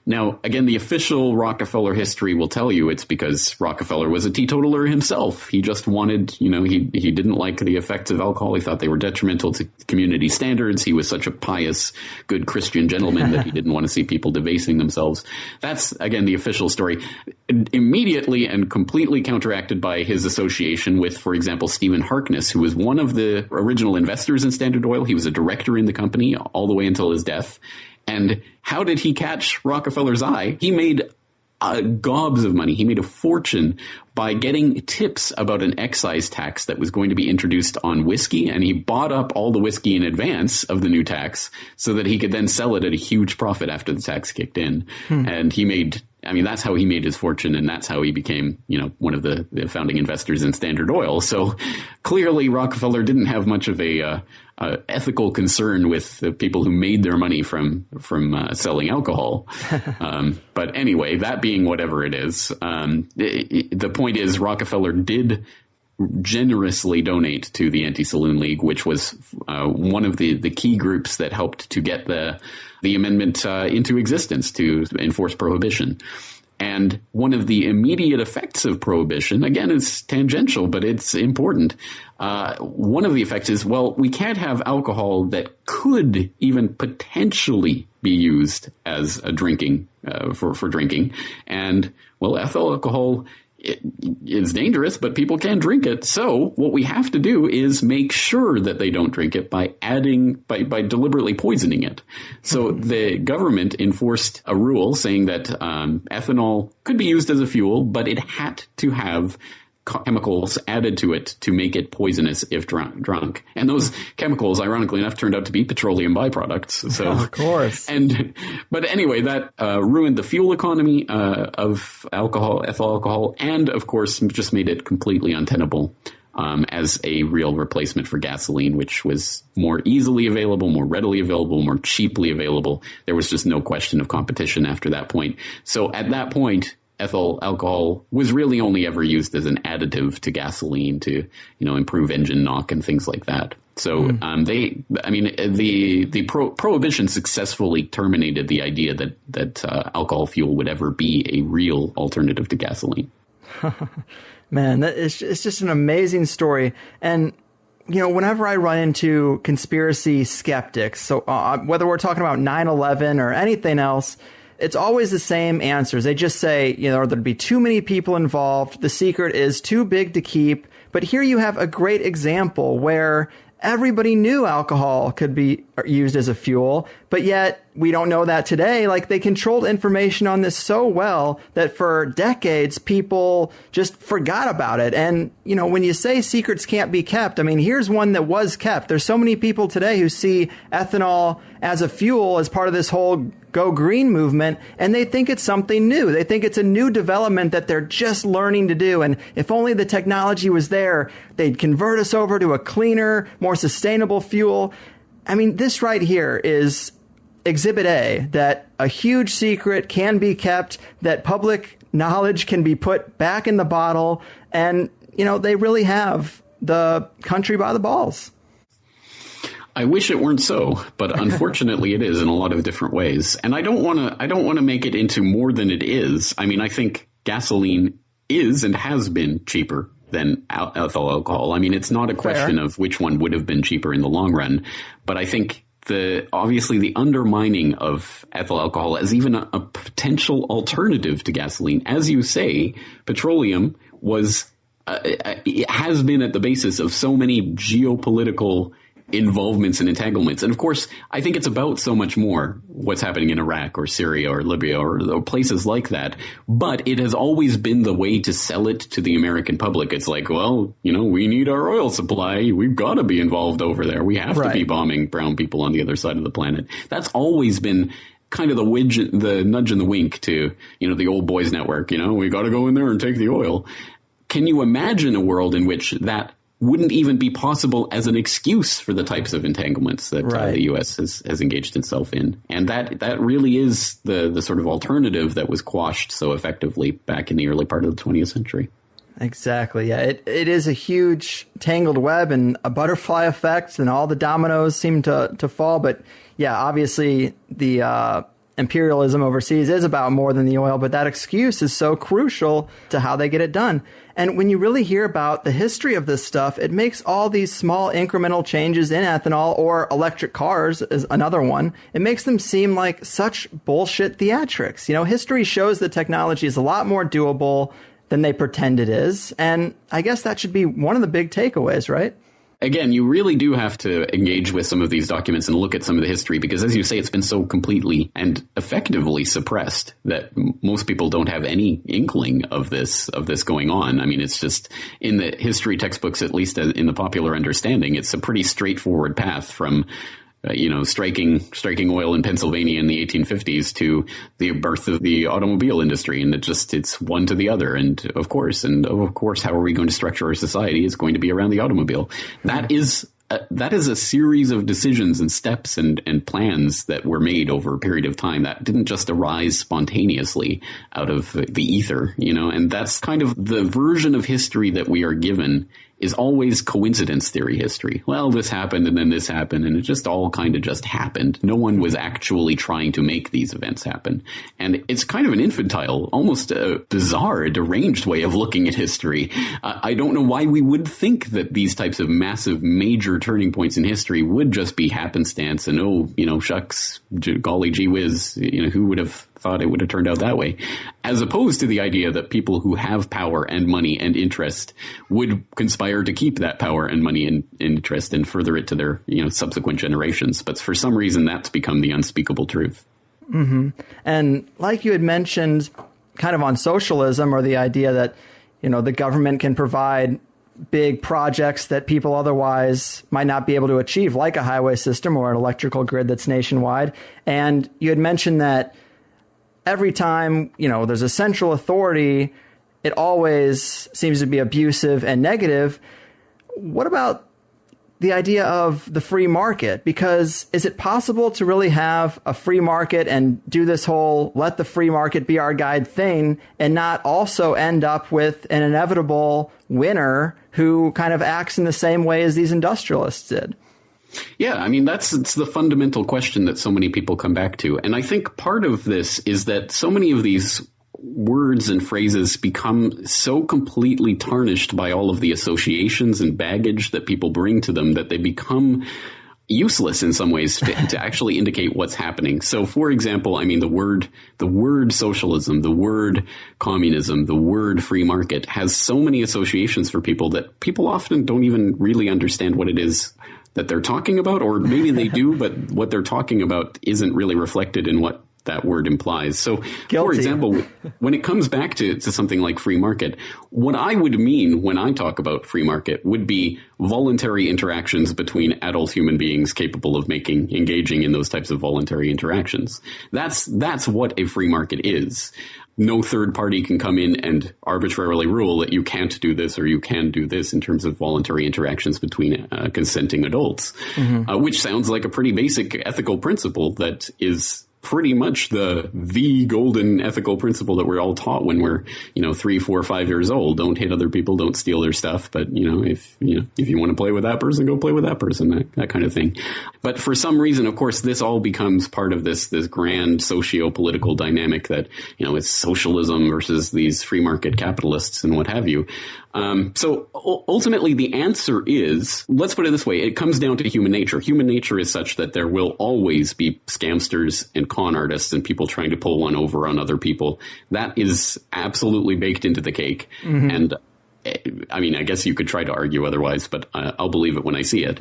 Now, again, the official Rockefeller history will tell you it's because Rockefeller was a teetotaler himself. He just wanted, he didn't like the effects of alcohol. He thought they were detrimental to community standards. He was such a pious, good Christian gentleman that he didn't want to see people debasing themselves. That's, again, the official story. Immediately and completely counteracted by his association with, for example, Stephen Harkness, who was one of the original investors in Standard Oil. He was a director in the company all the way until his death. And how did he catch Rockefeller's eye? He made gobs of money. He made a fortune by getting tips about an excise tax that was going to be introduced on whiskey. And he bought up all the whiskey in advance of the new tax so that he could then sell it at a huge profit after the tax kicked in. And he made, that's how he made his fortune. And that's how he became, one of the founding investors in Standard Oil. So clearly Rockefeller didn't have much of a ethical concern with the people who made their money from selling alcohol. But anyway, that being whatever it is, the point is Rockefeller did generously donate to the Anti-Saloon League, which was one of the key groups that helped to get the amendment into existence to enforce prohibition. And one of the immediate effects of prohibition, again, is tangential, but it's important. One of the effects is, we can't have alcohol that could even potentially be used as a drinking, for drinking. And, ethyl alcohol it's dangerous, but people can drink it. So what we have to do is make sure that they don't drink it by deliberately poisoning it. So the government enforced a rule saying that ethanol could be used as a fuel, but it had to have chemicals added to it to make it poisonous if drunk. And those chemicals, ironically enough, turned out to be petroleum byproducts. So, of course. But anyway, that ruined the fuel economy of ethyl alcohol, and of course just made it completely untenable as a real replacement for gasoline, which was more easily available, more readily available, more cheaply available. There was just no question of competition after that point. So at that point, ethyl alcohol was really only ever used as an additive to gasoline to, improve engine knock and things like that. So the prohibition successfully terminated the idea that alcohol fuel would ever be a real alternative to gasoline. Man, it's just an amazing story. And whenever I run into conspiracy skeptics, so whether we're talking about 9/11 or anything else, it's always the same answers. They just say, there'd be too many people involved. The secret is too big to keep. But here you have a great example where everybody knew alcohol could be used as a fuel, but yet we don't know that today. Like, they controlled information on this so well that for decades, people just forgot about it. And, when you say secrets can't be kept, here's one that was kept. There's so many people today who see ethanol as a fuel as part of this whole Go Green movement, and they think it's something new. They think it's a new development that they're just learning to do. And if only the technology was there, they'd convert us over to a cleaner, more sustainable fuel. This right here is Exhibit A, that a huge secret can be kept, that public knowledge can be put back in the bottle, and, they really have the country by the balls. I wish it weren't so, but unfortunately it is in a lot of different ways. And I don't want to make it into more than it is. I think gasoline is and has been cheaper than ethyl alcohol. it's not a question of which one would have been cheaper in the long run, but I think obviously the undermining of ethyl alcohol as even a potential alternative to gasoline, as you say, petroleum has been at the basis of so many geopolitical involvements and entanglements. And of course, I think it's about so much more what's happening in Iraq or Syria or Libya or places like that. But it has always been the way to sell it to the American public. It's like, well, we need our oil supply. We've got to be involved over there. We have to be bombing brown people on the other side of the planet. That's always been kind of the nudge and the wink to, the old boys network. We got to go in there and take the oil. Can you imagine a world in which that wouldn't even be possible as an excuse for the types of entanglements that the U.S. has engaged itself in? And that really is the sort of alternative that was quashed so effectively back in the early part of the 20th century. Exactly. Yeah, it is a huge tangled web and a butterfly effect, and all the dominoes seem to fall. But yeah, obviously the imperialism overseas is about more than the oil, but that excuse is so crucial to how they get it done. And when you really hear about the history of this stuff, it makes all these small incremental changes in ethanol, or electric cars is another one. It makes them seem like such bullshit theatrics. History shows that technology is a lot more doable than they pretend it is. And I guess that should be one of the big takeaways, right? Again, you really do have to engage with some of these documents and look at some of the history, because, as you say, it's been so completely and effectively suppressed that most people don't have any inkling of this going on. It's just in the history textbooks, at least in the popular understanding, it's a pretty straightforward path from striking oil in Pennsylvania in the 1850s to the birth of the automobile industry. And it's one to the other. And of course, how are we going to structure our society? It's going to be around the automobile. That is a series of decisions and steps and plans that were made over a period of time that didn't just arise spontaneously out of the ether, and that's kind of the version of history that we are given is always coincidence theory history. Well, this happened and then this happened, and it just all kind of just happened. No one was actually trying to make these events happen. And it's kind of an infantile, almost a bizarre, deranged way of looking at history. I don't know why we would think that these types of massive, major turning points in history would just be happenstance and, shucks, golly gee whiz, who would have thought it would have turned out that way, as opposed to the idea that people who have power and money and interest would conspire to keep that power and money and interest and further it to their, subsequent generations. But for some reason, that's become the unspeakable truth. Mm-hmm. And like you had mentioned, kind of on socialism, or the idea that, the government can provide big projects that people otherwise might not be able to achieve, like a highway system or an electrical grid that's nationwide. And you had mentioned that every time, there's a central authority, it always seems to be abusive and negative. What about the idea of the free market? Because is it possible to really have a free market and do this whole let the free market be our guide thing and not also end up with an inevitable winner who kind of acts in the same way as these industrialists did? Yeah, I mean, it's the fundamental question that so many people come back to. And I think part of this is that so many of these words and phrases become so completely tarnished by all of the associations and baggage that people bring to them that they become useless in some ways to actually indicate what's happening. So, for example, I mean, the word socialism, the word communism, the word free market has so many associations for people that people often don't even really understand what it is that they're talking about, or maybe they do, but what they're talking about isn't really reflected in what that word implies. So, Guilty. For example, when it comes back to something like free market, what I would mean when I talk about free market would be voluntary interactions between adult human beings capable of engaging in those types of voluntary interactions. That's what a free market is. No third party can come in and arbitrarily rule that you can't do this or you can do this in terms of voluntary interactions between consenting adults, which sounds like a pretty basic ethical principle that is pretty much the golden ethical principle that we're all taught when we're, 3, 4, 5 years old. Don't hit other people, don't steal their stuff. But, if you want to play with that person, go play with that person, that kind of thing. But for some reason, of course, this all becomes part of this grand socio-political dynamic that, it's socialism versus these free market capitalists and what have you. So ultimately, the answer is, let's put it this way, it comes down to human nature. Human nature is such that there will always be scamsters and con artists and people trying to pull one over on other people. That is absolutely baked into the cake. Mm-hmm. And I mean, I guess you could try to argue otherwise, but I'll believe it when I see it.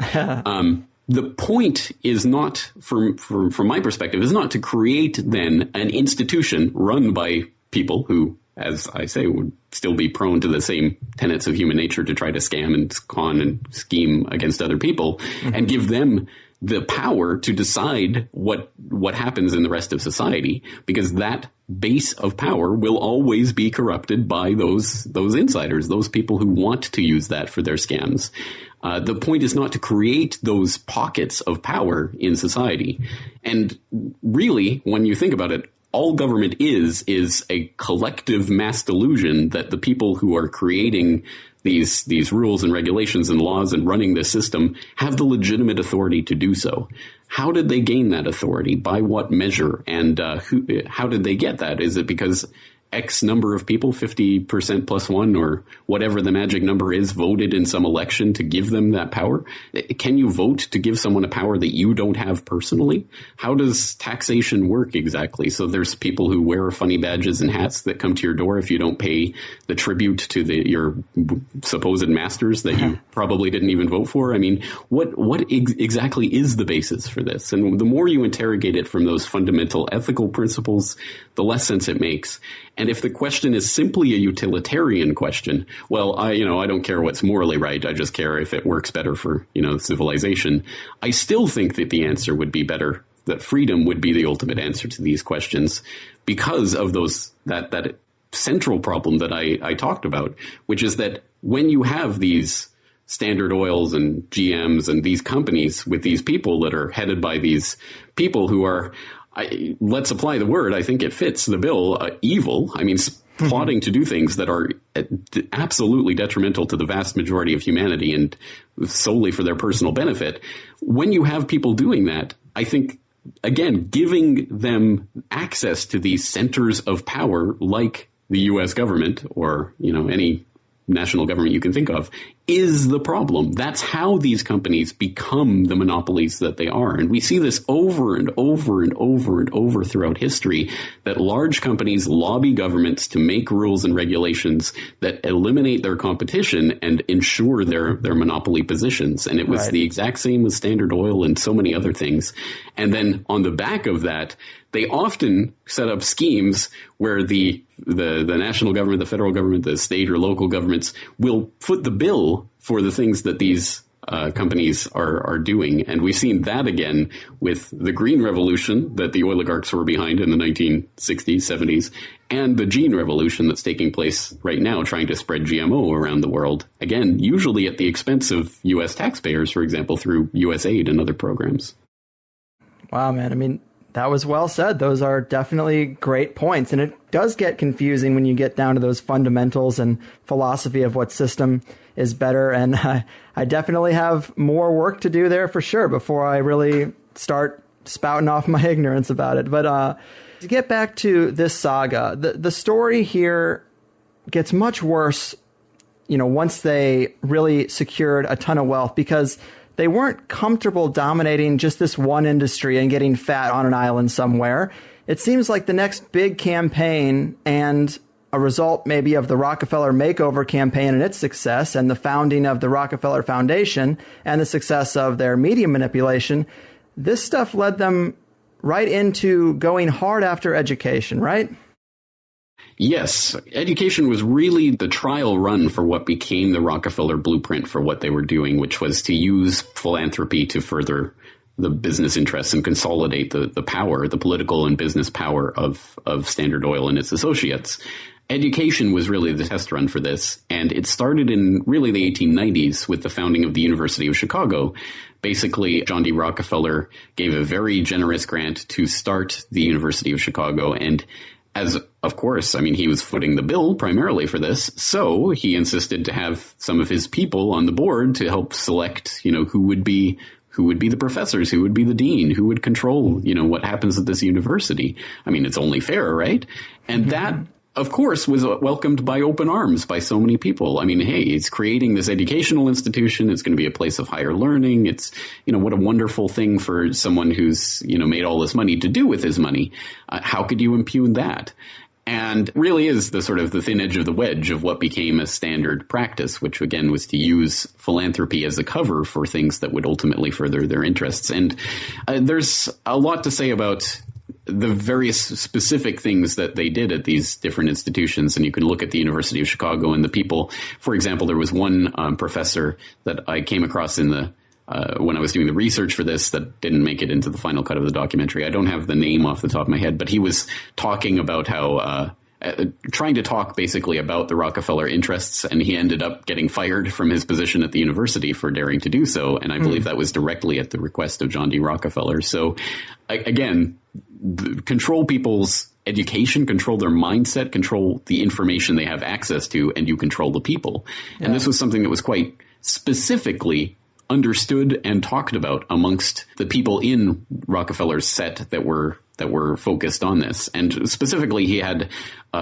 The point is not, from my perspective, is not to create then an institution run by people who, as I say, would still be prone to the same tenets of human nature to try to scam and con and scheme against other people, and give them the power to decide what happens in the rest of society, because that base of power will always be corrupted by those insiders, those people who want to use that for their scams. The point is not to create those pockets of power in society. And really, when you think about it, all government is a collective mass delusion that the people who are creating these rules and regulations and laws and running this system have the legitimate authority to do so. How did they gain that authority? By what measure? And how did they get that? Is it because X number of people, 50% plus one, or whatever the magic number is, voted in some election to give them that power? Can you vote to give someone a power that you don't have personally? How does taxation work exactly? So there's people who wear funny badges and hats that come to your door if you don't pay the tribute to your supposed masters that you probably didn't even vote for. I mean, what exactly is the basis for this? And the more you interrogate it from those fundamental ethical principles, the less sense it makes. And if the question is simply a utilitarian question, well, I don't care what's morally right. I just care if it works better for, civilization. I still think that the answer would be better, that freedom would be the ultimate answer to these questions, because of that central problem that I talked about, which is that when you have these Standard Oils and GMs and these companies with these people that are headed by these people who are, let's apply the word, I think it fits the bill, evil. I mean, plotting to do things that are absolutely detrimental to the vast majority of humanity and solely for their personal benefit. When you have people doing that, I think, again, giving them access to these centers of power like the U.S. government or, any national government you can think of is the problem. That's how these companies become the monopolies that they are. And we see this over and over and over and over throughout history, that large companies lobby governments to make rules and regulations that eliminate their competition and ensure their monopoly positions. And it was the exact same with Standard Oil and so many other things. And then on the back of that, they often set up schemes where the national government, the federal government, the state or local governments will foot the bill for the things that these companies are doing. And we've seen that again with the green revolution that the oligarchs were behind in the 1960s, 70s, and the gene revolution that's taking place right now, trying to spread GMO around the world. Again, usually at the expense of U.S. taxpayers, for example, through U.S. aid and other programs. Wow, man. I mean, that was well said. Those are definitely great points. And it does get confusing when you get down to those fundamentals and philosophy of what system is better. And I definitely have more work to do there for sure before I really start spouting off my ignorance about it. But to get back to this saga, the story here gets much worse, once they really secured a ton of wealth, because they weren't comfortable dominating just this one industry and getting fat on an island somewhere. It seems like the next big campaign, and a result maybe of the Rockefeller Makeover campaign and its success, and the founding of the Rockefeller Foundation and the success of their media manipulation, this stuff led them right into going hard after education, right? Yes, education was really the trial run for what became the Rockefeller blueprint for what they were doing, which was to use philanthropy to further the business interests and consolidate the power, the political and business power of Standard Oil and its associates. Education was really the test run for this, and it started in really the 1890s with the founding of the University of Chicago. Basically, John D. Rockefeller gave a very generous grant to start the University of Chicago, and as, of course, I mean, he was footing the bill primarily for this, so he insisted to have some of his people on the board to help select, who would be the professors, who would be the dean, who would control, what happens at this university. I mean, it's only fair, right? And that, of course, was welcomed by open arms by so many people. I mean, hey, it's creating this educational institution. It's going to be a place of higher learning. It's, what a wonderful thing for someone who's, made all this money to do with his money. How could you impugn that? And really is the sort of the thin edge of the wedge of what became a standard practice, which again was to use philanthropy as a cover for things that would ultimately further their interests. And there's a lot to say about the various specific things that they did at these different institutions. And you can look at the University of Chicago and the people. For example, there was one professor that I came across in the when I was doing the research for this that didn't make it into the final cut of the documentary. I don't have the name off the top of my head, but he was talking about how trying to talk basically about the Rockefeller interests, and he ended up getting fired from his position at the university for daring to do so. And I believe that was directly at the request of John D. Rockefeller. So again, control people's education, control their mindset, control the information they have access to, and you control the people. Yeah. And this was something that was quite specifically understood and talked about amongst the people in Rockefeller's set that were focused on this. And specifically, he had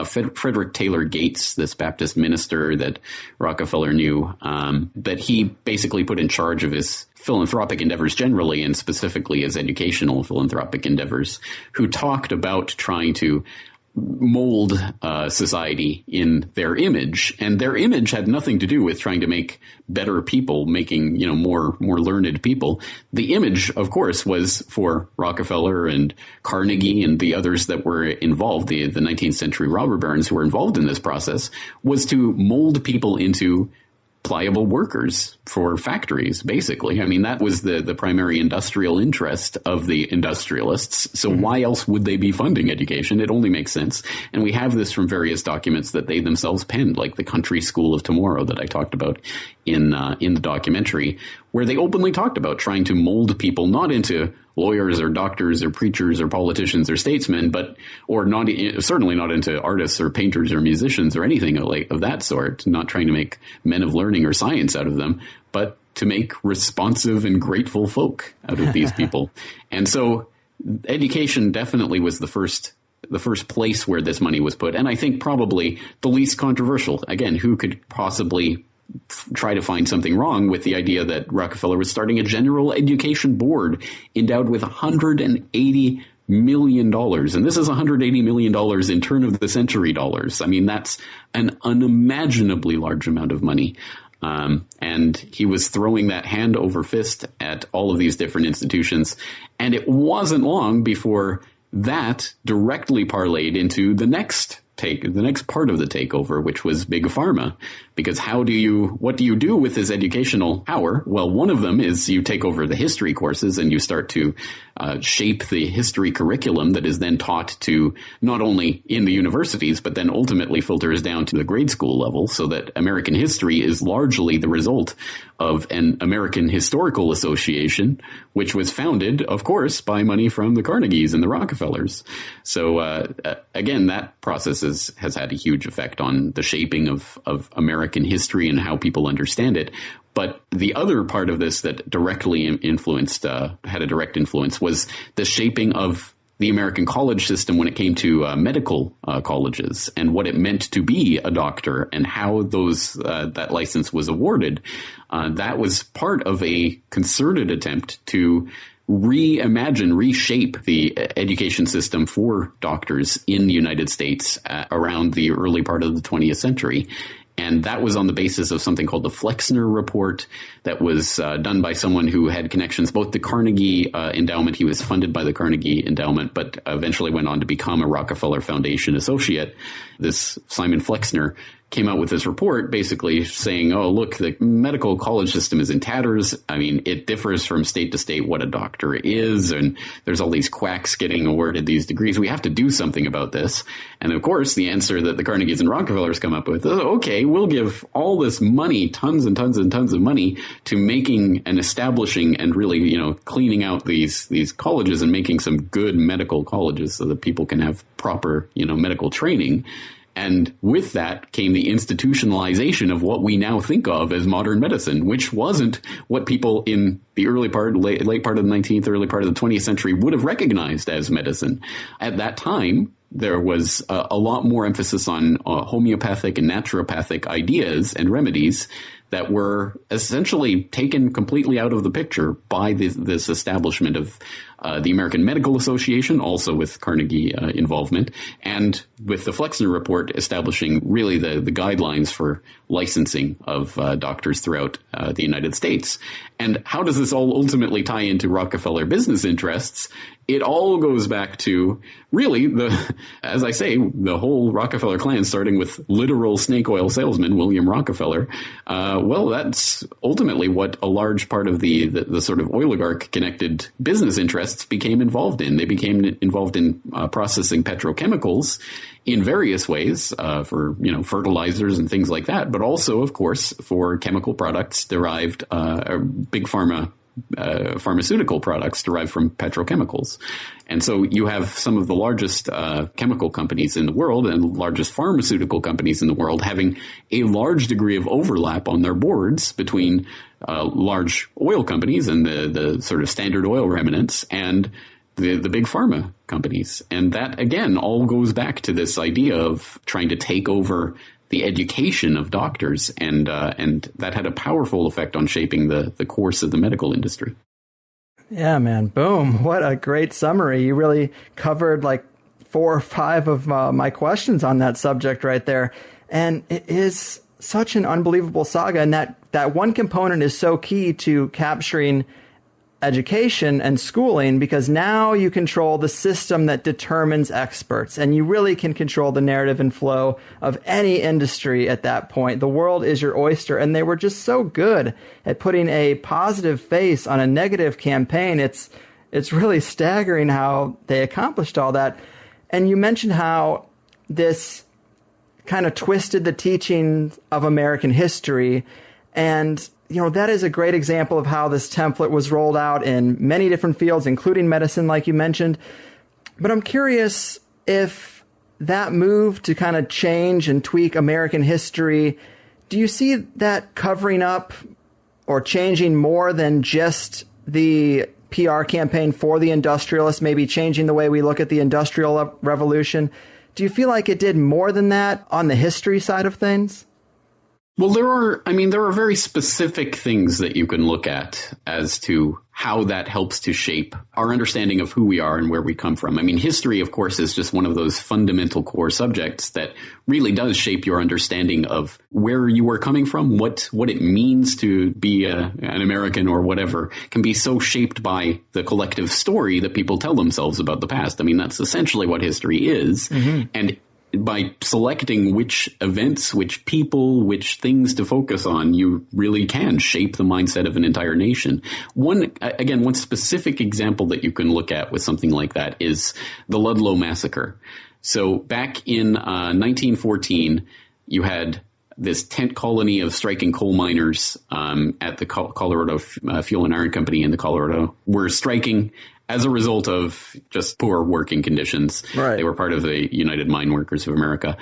Frederick Taylor Gates, this Baptist minister that Rockefeller knew, that he basically put in charge of his philanthropic endeavors generally, and specifically his educational philanthropic endeavors, who talked about trying to mold society in their image, and their image had nothing to do with trying to make better people, making more learned people. The image, of course, was for Rockefeller and Carnegie and the others that were involved, the 19th century robber barons who were involved in this process, was to mold people into pliable workers for factories, basically. I mean, that was the primary industrial interest of the industrialists. So why else would they be funding education? It only makes sense. And we have this from various documents that they themselves penned, like the Country School of Tomorrow that I talked about in the documentary, where they openly talked about trying to mold people not into lawyers or doctors or preachers or politicians or statesmen, certainly not into artists or painters or musicians or anything of that sort, not trying to make men of learning or science out of them, but to make responsive and grateful folk out of these people. And so education definitely was the first place where this money was put. And I think probably the least controversial. Again, who could possibly try to find something wrong with the idea that Rockefeller was starting a general education board endowed with $180 million. And this is $180 million in turn of the century dollars. I mean, that's an unimaginably large amount of money. And he was throwing that hand over fist at all of these different institutions. And it wasn't long before that directly parlayed into the next part of the takeover, which was Big Pharma. Because what do you do with this educational power? Well, one of them is you take over the history courses and you start to shape the history curriculum that is then taught to not only in the universities, but then ultimately filters down to the grade school level, so that American history is largely the result of an American Historical Association, which was founded, of course, by money from the Carnegies and the Rockefellers. So again, that process has had a huge effect on the shaping of American history and how people understand it. But the other part of this that directly had a direct influence was the shaping of the American college system when it came to medical colleges and what it meant to be a doctor and how that license was awarded. That was part of a concerted attempt to reshape the education system for doctors in the United States around the early part of the 20th century. And that was on the basis of something called the Flexner Report that was done by someone who had connections, both the Carnegie Endowment. He was funded by the Carnegie Endowment, but eventually went on to become a Rockefeller Foundation associate. This Simon Flexner came out with this report basically saying, oh, look, the medical college system is in tatters. I mean, it differs from state to state what a doctor is, and there's all these quacks getting awarded these degrees. We have to do something about this. And of course, the answer that the Carnegies and Rockefellers come up with is, okay, we'll give all this money, tons and tons and tons of money, to making and establishing and really, cleaning out these colleges and making some good medical colleges so that people can have proper, medical training. And with that came the institutionalization of what we now think of as modern medicine, which wasn't what people in the late part of the 19th, early part of the 20th century would have recognized as medicine. At that time, there was a lot more emphasis on homeopathic and naturopathic ideas and remedies that were essentially taken completely out of the picture by this establishment of the American Medical Association, also with Carnegie involvement, and with the Flexner Report establishing really the guidelines for licensing of doctors throughout the United States. And how does this all ultimately tie into Rockefeller business interests? It all goes back to really as I say, the whole Rockefeller clan, starting with literal snake oil salesman William Rockefeller. Well, that's ultimately what a large part of the sort of oligarch connected business interests became involved in. They became involved in processing petrochemicals in various ways for, fertilizers and things like that, but also, of course, for chemical products derived, big pharma pharmaceutical products derived from petrochemicals. And so you have some of the largest chemical companies in the world and largest pharmaceutical companies in the world having a large degree of overlap on their boards between large oil companies and the sort of Standard Oil remnants and the big pharma companies. And that, again, all goes back to this idea of trying to take over the education of doctors, and that had a powerful effect on shaping the course of the medical industry. Yeah, man. Boom. What a great summary. You really covered like 4 or 5 of my questions on that subject right there. And it is such an unbelievable saga. And that one component is so key to capturing education and schooling, because now you control the system that determines experts, and you really can control the narrative and flow of any industry at that point. The world is your oyster, and they were just so good at putting a positive face on a negative campaign. It's really staggering how they accomplished all that. And you mentioned how this kind of twisted the teachings of American history, and that is a great example of how this template was rolled out in many different fields, including medicine, like you mentioned. But I'm curious if that move to kind of change and tweak American history, do you see that covering up or changing more than just the PR campaign for the industrialists, maybe changing the way we look at the Industrial Revolution? Do you feel like it did more than that on the history side of things? Well, there are very specific things that you can look at as to how that helps to shape our understanding of who we are and where we come from. I mean, history, of course, is just one of those fundamental core subjects that really does shape your understanding of where you are coming from, what it means to be an American or whatever, can be so shaped by the collective story that people tell themselves about the past. I mean, that's essentially what history is. Mm-hmm. And by selecting which events, which people, which things to focus on, you really can shape the mindset of an entire nation. One specific example that you can look at with something like that is the Ludlow Massacre. So back in 1914, you had this tent colony of striking coal miners at the Colorado Fuel and Iron Company in the Colorado were striking as a result of just poor working conditions. Right. They were part of the United Mine Workers of America.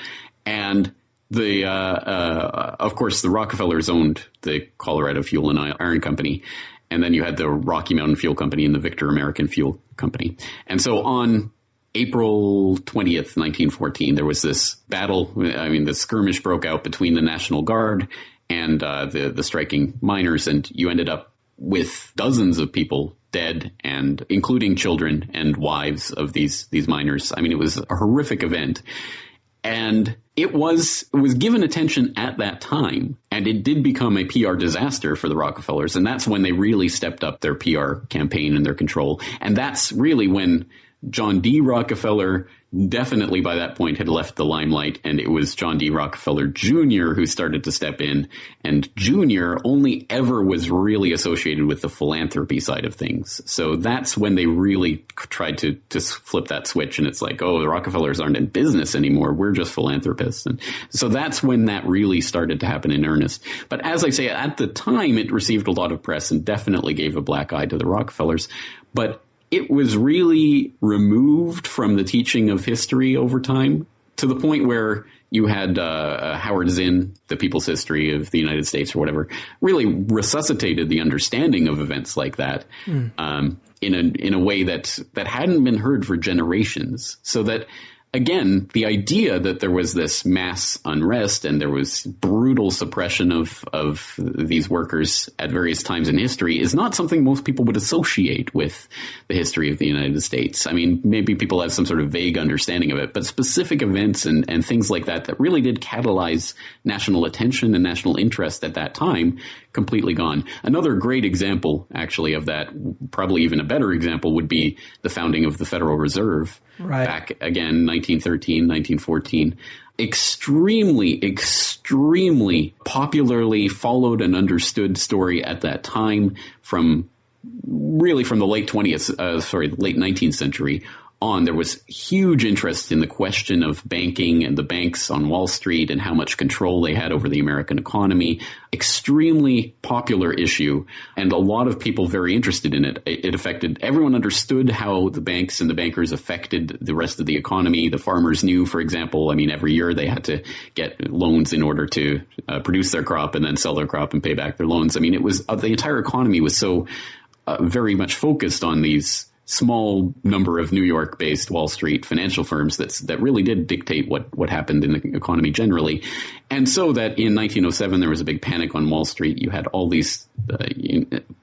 And of course, the Rockefellers owned the Colorado Fuel and Iron Company. And then you had the Rocky Mountain Fuel Company and the Victor American Fuel Company. And so on April 20th, 1914, there was this battle. I mean, the skirmish broke out between the National Guard and the striking miners. And you ended up with dozens of people dead, and including children and wives of these miners. I mean, it was a horrific event. And it was given attention at that time, and it did become a PR disaster for the Rockefellers. And that's when they really stepped up their PR campaign and their control. And that's really when John D. Rockefeller definitely by that point had left the limelight, and it was John D. Rockefeller Jr. who started to step in. And Jr. only ever was really associated with the philanthropy side of things. So that's when they really tried to flip that switch, and it's like, oh, the Rockefellers aren't in business anymore. We're just philanthropists. And so that's when that really started to happen in earnest. But as I say, at the time, it received a lot of press and definitely gave a black eye to the Rockefellers. But it was really removed from the teaching of history over time, to the point where you had Howard Zinn, The People's History of the United States or whatever, really resuscitated the understanding of events like that in a way that hadn't been heard for generations. So that, again, the idea that there was this mass unrest and there was brutal suppression of these workers at various times in history is not something most people would associate with the history of the United States. I mean, maybe people have some sort of vague understanding of it, but specific events and things like that really did catalyze national attention and national interest at that time, completely gone. Another great example, actually, of that, probably even a better example, would be the founding of the Federal Reserve. Right. Back, again, 1913, 1914. Extremely, extremely popularly followed and understood story at that time from the late 19th century on. There was huge interest in the question of banking and the banks on Wall Street and how much control they had over the American economy. Extremely popular issue, and a lot of people very interested in it. It affected, everyone understood how the banks and the bankers affected the rest of the economy. The farmers knew, for example, I mean, every year they had to get loans in order to produce their crop and then sell their crop and pay back their loans. I mean, it was the entire economy was so very much focused on these small number of New York-based Wall Street financial firms that really did dictate what happened in the economy generally. And so that in 1907, there was a big panic on Wall Street. You had all these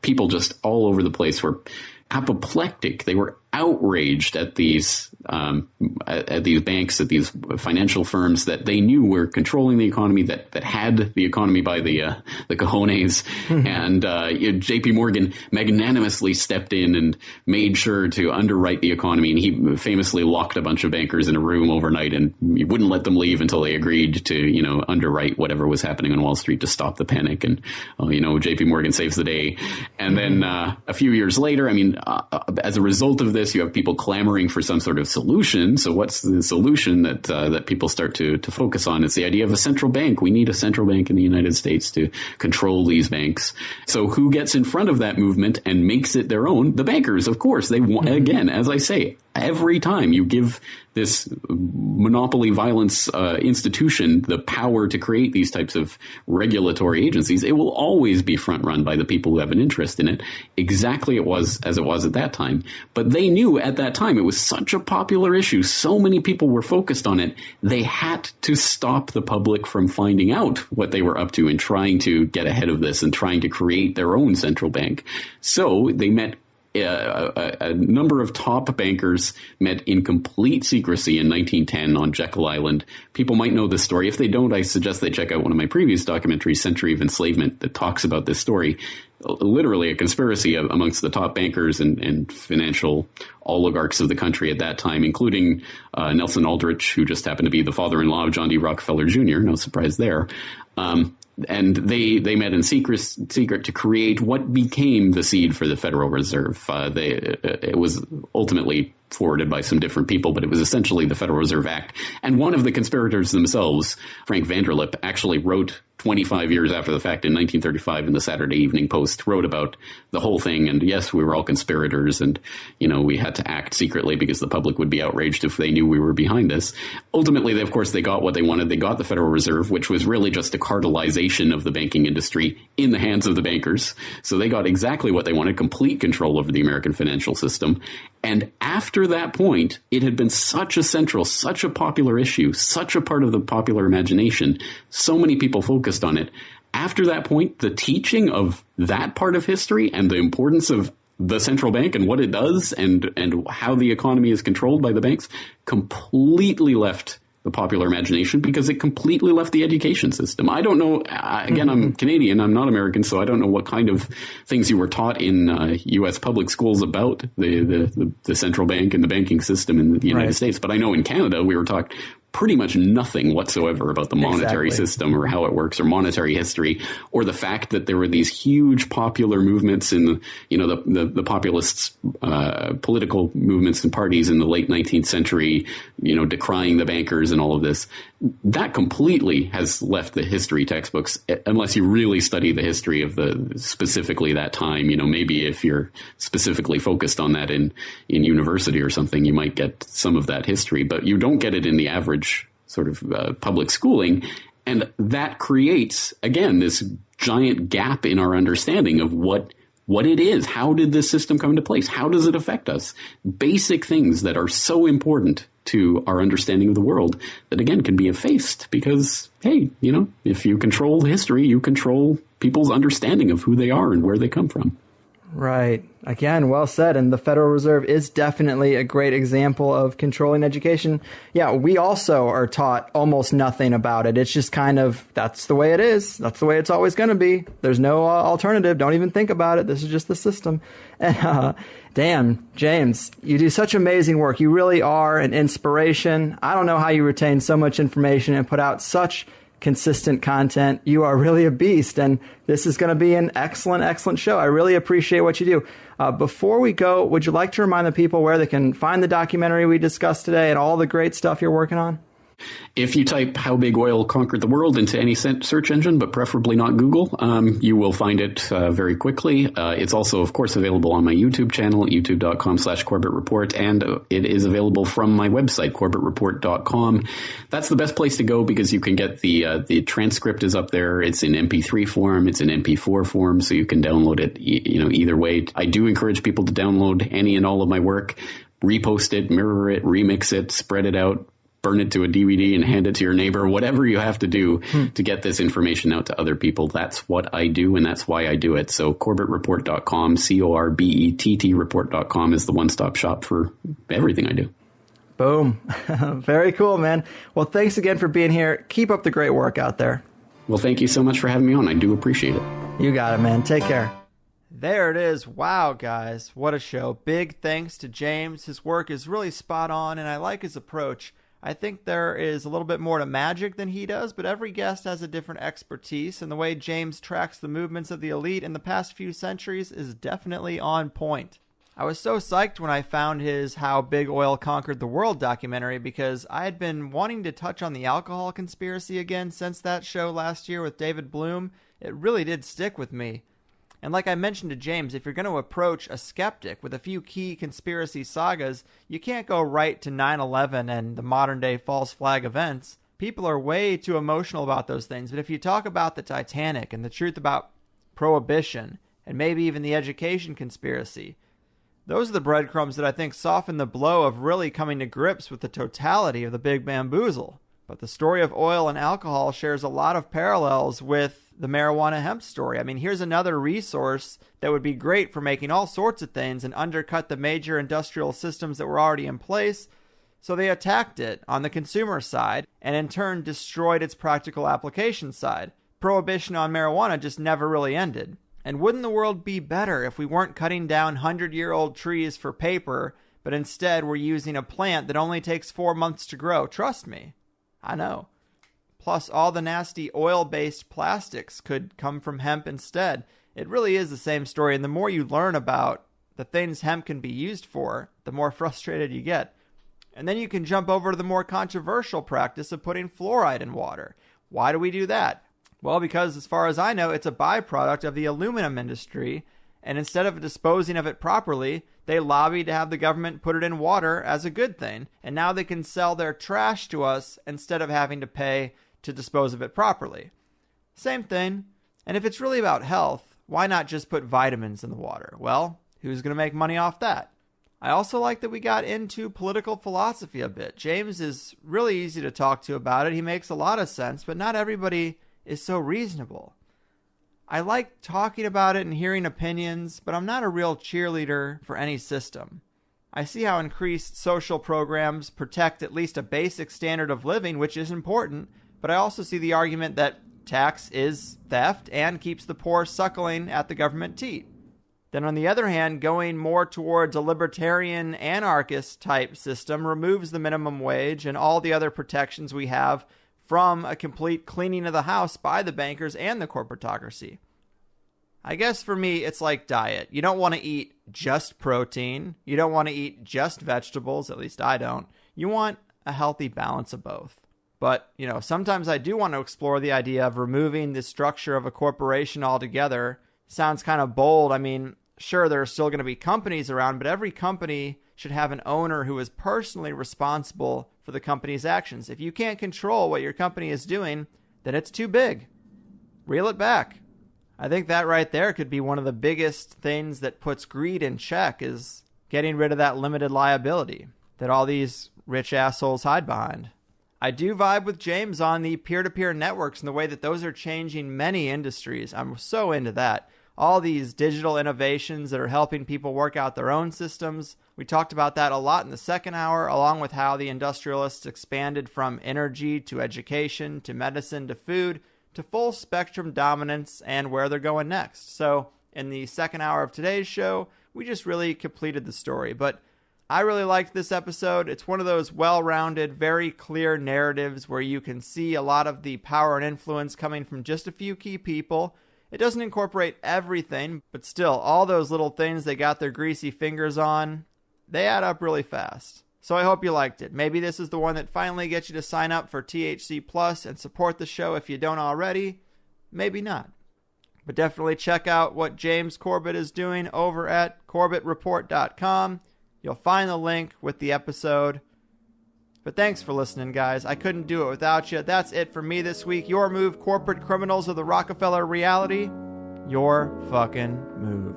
people just all over the place were apoplectic. They were outraged at these banks, at these financial firms that they knew were controlling the economy, that had the economy by the cojones. And J.P. Morgan magnanimously stepped in and made sure to underwrite the economy. And he famously locked a bunch of bankers in a room overnight, and he wouldn't let them leave until they agreed to, underwrite whatever was happening on Wall Street to stop the panic. And, J.P. Morgan saves the day. And then a few years later, I mean, as a result of this, you have people clamoring for some sort of solution. So what's the solution that people start to focus on? It's the idea of a central bank. We need a central bank in the United States to control these banks. So who gets in front of that movement and makes it their own? The bankers, of course. They want, again, as I say, every time you give this monopoly violence institution the power to create these types of regulatory agencies, it will always be front run by the people who have an interest in it, exactly as it was at that time. But they they knew at that time it was such a popular issue, so many people were focused on it, they had to stop the public from finding out what they were up to and trying to get ahead of this and trying to create their own central bank. So they met a number of top bankers met in complete secrecy in 1910 on Jekyll Island. People might know this story. If they don't, I suggest they check out one of my previous documentaries, Century of Enslavement, that talks about this story. Literally a conspiracy amongst the top bankers and financial oligarchs of the country at that time, including Nelson Aldrich, who just happened to be the father-in-law of John D. Rockefeller Jr., no surprise there. And they met in secret to create what became the seed for the Federal Reserve. It was ultimately forwarded by some different people, but it was essentially the Federal Reserve Act. And one of the conspirators themselves, Frank Vanderlip, actually wrote 25 years after the fact in 1935 in the Saturday Evening Post, wrote about the whole thing. And yes, we were all conspirators and, we had to act secretly because the public would be outraged if they knew we were behind this. Ultimately, of course, they got what they wanted. They got the Federal Reserve, which was really just a cartelization of the banking industry in the hands of the bankers. So they got exactly what they wanted, complete control over the American financial system. And after that point, it had been such a popular issue, such a part of the popular imagination. So many people focused on it. After that point, the teaching of that part of history and the importance of the central bank and what it does and how the economy is controlled by the banks completely left the popular imagination because it completely left the education system. I don't know. Again, I'm Canadian. I'm not American, so I don't know what kind of things you were taught in U.S. public schools about the central bank and the banking system in the United States. But I know in Canada we were taught pretty much nothing whatsoever about the monetary system or how it works or monetary history or the fact that there were these huge popular movements in the populists political movements and parties in the late 19th century, decrying the bankers and all of this. That completely has left the history textbooks unless you really study the history of specifically that time. Maybe if you're specifically focused on that in university or something, you might get some of that history, but you don't get it in the average sort of public schooling. And that creates, again, this giant gap in our understanding of what it is. How did this system come into place? How does it affect us? Basic things that are so important to our understanding of the world that, again, can be effaced because, hey, if you control history, you control people's understanding of who they are and where they come from. Right. Again, well said. And the Federal Reserve is definitely a great example of controlling education. Yeah, we also are taught almost nothing about it. It's just kind of, that's the way it is. That's the way it's always going to be. There's no alternative. Don't even think about it. This is just the system. And damn, James, you do such amazing work. You really are an inspiration. I don't know how you retain so much information and put out such consistent content. You are really a beast, and this is going to be an excellent show. I really appreciate what you do. Before we go, would you like to remind the people where they can find the documentary we discussed today and all the great stuff you're working on? If you type "How Big Oil Conquered the World" into any search engine, but preferably not Google, you will find it very quickly. It's also, of course, available on my YouTube channel, youtube.com/Corbett Report, and it is available from my website, CorbettReport.com. That's the best place to go because you can get the transcript is up there. It's in MP3 form. It's in MP4 form, so you can download it, either way. I do encourage people to download any and all of my work, repost it, mirror it, remix it, spread it out, burn it to a DVD and hand it to your neighbor, whatever you have to do to get this information out to other people. That's what I do, and that's why I do it. So CorbettReport.com, CORBETT report.com is the one-stop shop for everything I do. Boom. Very cool, man. Well, thanks again for being here. Keep up the great work out there. Well, thank you so much for having me on. I do appreciate it. You got it, man. Take care. There it is. Wow, guys. What a show. Big thanks to James. His work is really spot on, and I like his approach. I think there is a little bit more to magic than he does, but every guest has a different expertise, and the way James tracks the movements of the elite in the past few centuries is definitely on point. I was so psyched when I found his How Big Oil Conquered the World documentary because I had been wanting to touch on the alcohol conspiracy again since that show last year with David Bloom. It really did stick with me. And like I mentioned to James, if you're going to approach a skeptic with a few key conspiracy sagas, you can't go right to 9/11 and the modern-day false flag events. People are way too emotional about those things. But if you talk about the Titanic and the truth about prohibition and maybe even the education conspiracy, Those are the breadcrumbs that I think soften the blow of really coming to grips with the totality of the big bamboozle. But the story of oil and alcohol shares a lot of parallels with the marijuana hemp story. I mean, here's another resource that would be great for making all sorts of things and undercut the major industrial systems that were already in place. So they attacked it on the consumer side and in turn destroyed its practical application side. Prohibition on marijuana just never really ended. And wouldn't the world be better if we weren't cutting down 100-year-old trees for paper, but instead we're using a plant that only takes 4 months to grow? Trust me. I know. Plus, all the nasty oil-based plastics could come from hemp instead. It really is the same story, and the more you learn about the things hemp can be used for, the more frustrated you get. And then you can jump over to the more controversial practice of putting fluoride in water. Why do we do that? Well, because as far as I know, it's a byproduct of the aluminum industry, and instead of disposing of it properly, they lobbied to have the government put it in water as a good thing, and now they can sell their trash to us instead of having to pay to dispose of it properly. Same thing. And if it's really about health, why not just put vitamins in the water? Well, who's going to make money off that? I also like that we got into political philosophy a bit. James is really easy to talk to about it. He makes a lot of sense, but not everybody is so reasonable. I like talking about it and hearing opinions, but I'm not a real cheerleader for any system. I see how increased social programs protect at least a basic standard of living, which is important, but I also see the argument that tax is theft and keeps the poor suckling at the government teat. Then on the other hand, going more towards a libertarian anarchist type system removes the minimum wage and all the other protections we have from a complete cleaning of the house by the bankers and the corporatocracy. I guess for me, it's like diet. You don't want to eat just protein. You don't want to eat just vegetables, at least I don't. You want a healthy balance of both. But, sometimes I do want to explore the idea of removing the structure of a corporation altogether. Sounds kind of bold. I mean, sure, there are still going to be companies around, but every company should have an owner who is personally responsible for the company's actions. If you can't control what your company is doing, then it's too big. Reel it back. I think that right there could be one of the biggest things that puts greed in check, is getting rid of that limited liability that all these rich assholes hide behind. I do vibe with James on the peer-to-peer networks and the way that those are changing many industries. I'm so into that. All these digital innovations that are helping people work out their own systems. We talked about that a lot in the second hour, along with how the industrialists expanded from energy to education to medicine to food to full spectrum dominance and where they're going next. So in the second hour of today's show, we just really completed the story. But I really liked this episode. It's one of those well-rounded, very clear narratives where you can see a lot of the power and influence coming from just a few key people. It doesn't incorporate everything, but still, all those little things they got their greasy fingers on, they add up really fast. So I hope you liked it. Maybe this is the one that finally gets you to sign up for THC Plus and support the show if you don't already. Maybe not. But definitely check out what James Corbett is doing over at CorbettReport.com. You'll find the link with the episode. But thanks for listening, guys. I couldn't do it without you. That's it for me this week. Your move, corporate criminals of the Rockefeller reality. Your fucking move.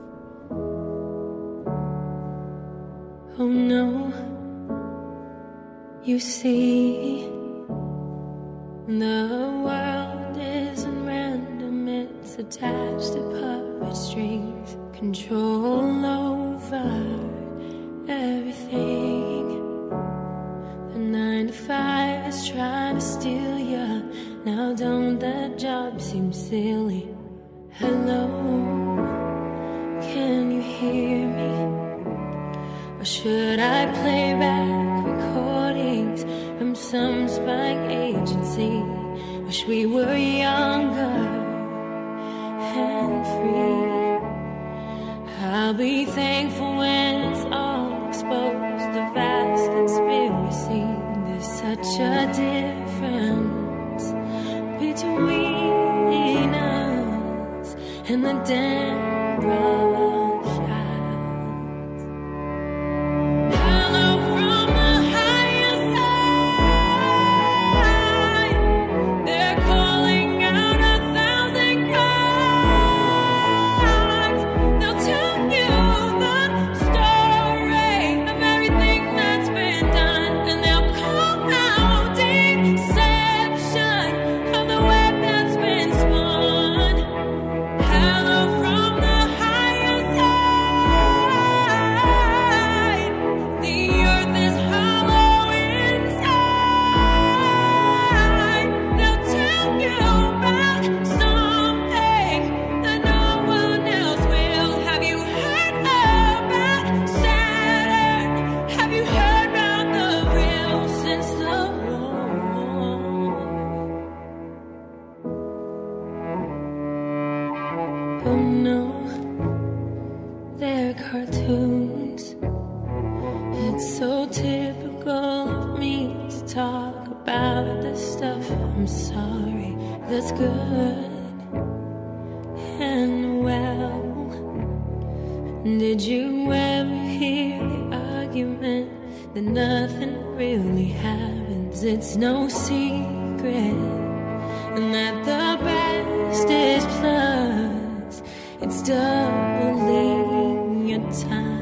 Oh no, you see, the world isn't random, it's attached to puppet strings, control over everything. The 9 to 5 is trying to steal ya. Now don't that job seem silly? Hello, can you hear me? Or should I play back recordings from some spying agency? Wish we were younger and free. I'll be thankful when it's all exposed, the vast conspiracy. There's such a difference between us and the damn brush. They'll tell you the story. their cartoons. It's so typical of me to talk about this stuff. I'm sorry, that's good and well. Did you ever hear the argument that nothing really happens? It's no secret, and that the best is plus. It's doubling your time.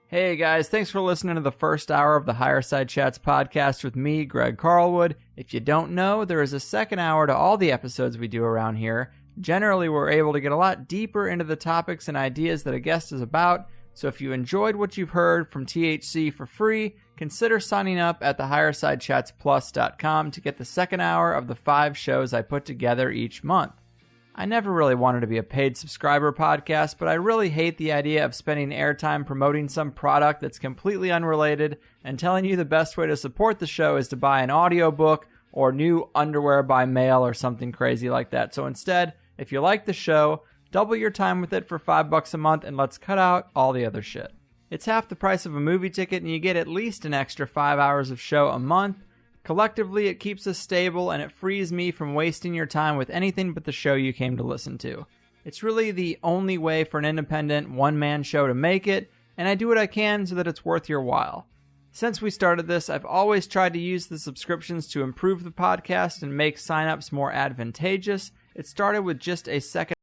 Hey guys, thanks for listening to the first hour of the Higherside Chats podcast with me, Greg Carlwood. If you don't know, there is a second hour to all the episodes we do around here. Generally, we're able to get a lot deeper into the topics and ideas that a guest is about, so if you enjoyed what you've heard from THC for free, consider signing up at the HighersideChatsPlus.com to get the second hour of the 5 shows I put together each month. I never really wanted to be a paid subscriber podcast, but I really hate the idea of spending airtime promoting some product that's completely unrelated and telling you the best way to support the show is to buy an audiobook or new underwear by mail or something crazy like that. So instead, if you like the show, double your time with it for $5 a month and let's cut out all the other shit. It's half the price of a movie ticket and you get at least an extra 5 hours of show a month. Collectively, it keeps us stable, and it frees me from wasting your time with anything but the show you came to listen to. It's really the only way for an independent, one-man show to make it, and I do what I can so that it's worth your while. Since we started this, I've always tried to use the subscriptions to improve the podcast and make sign-ups more advantageous. It started with just a second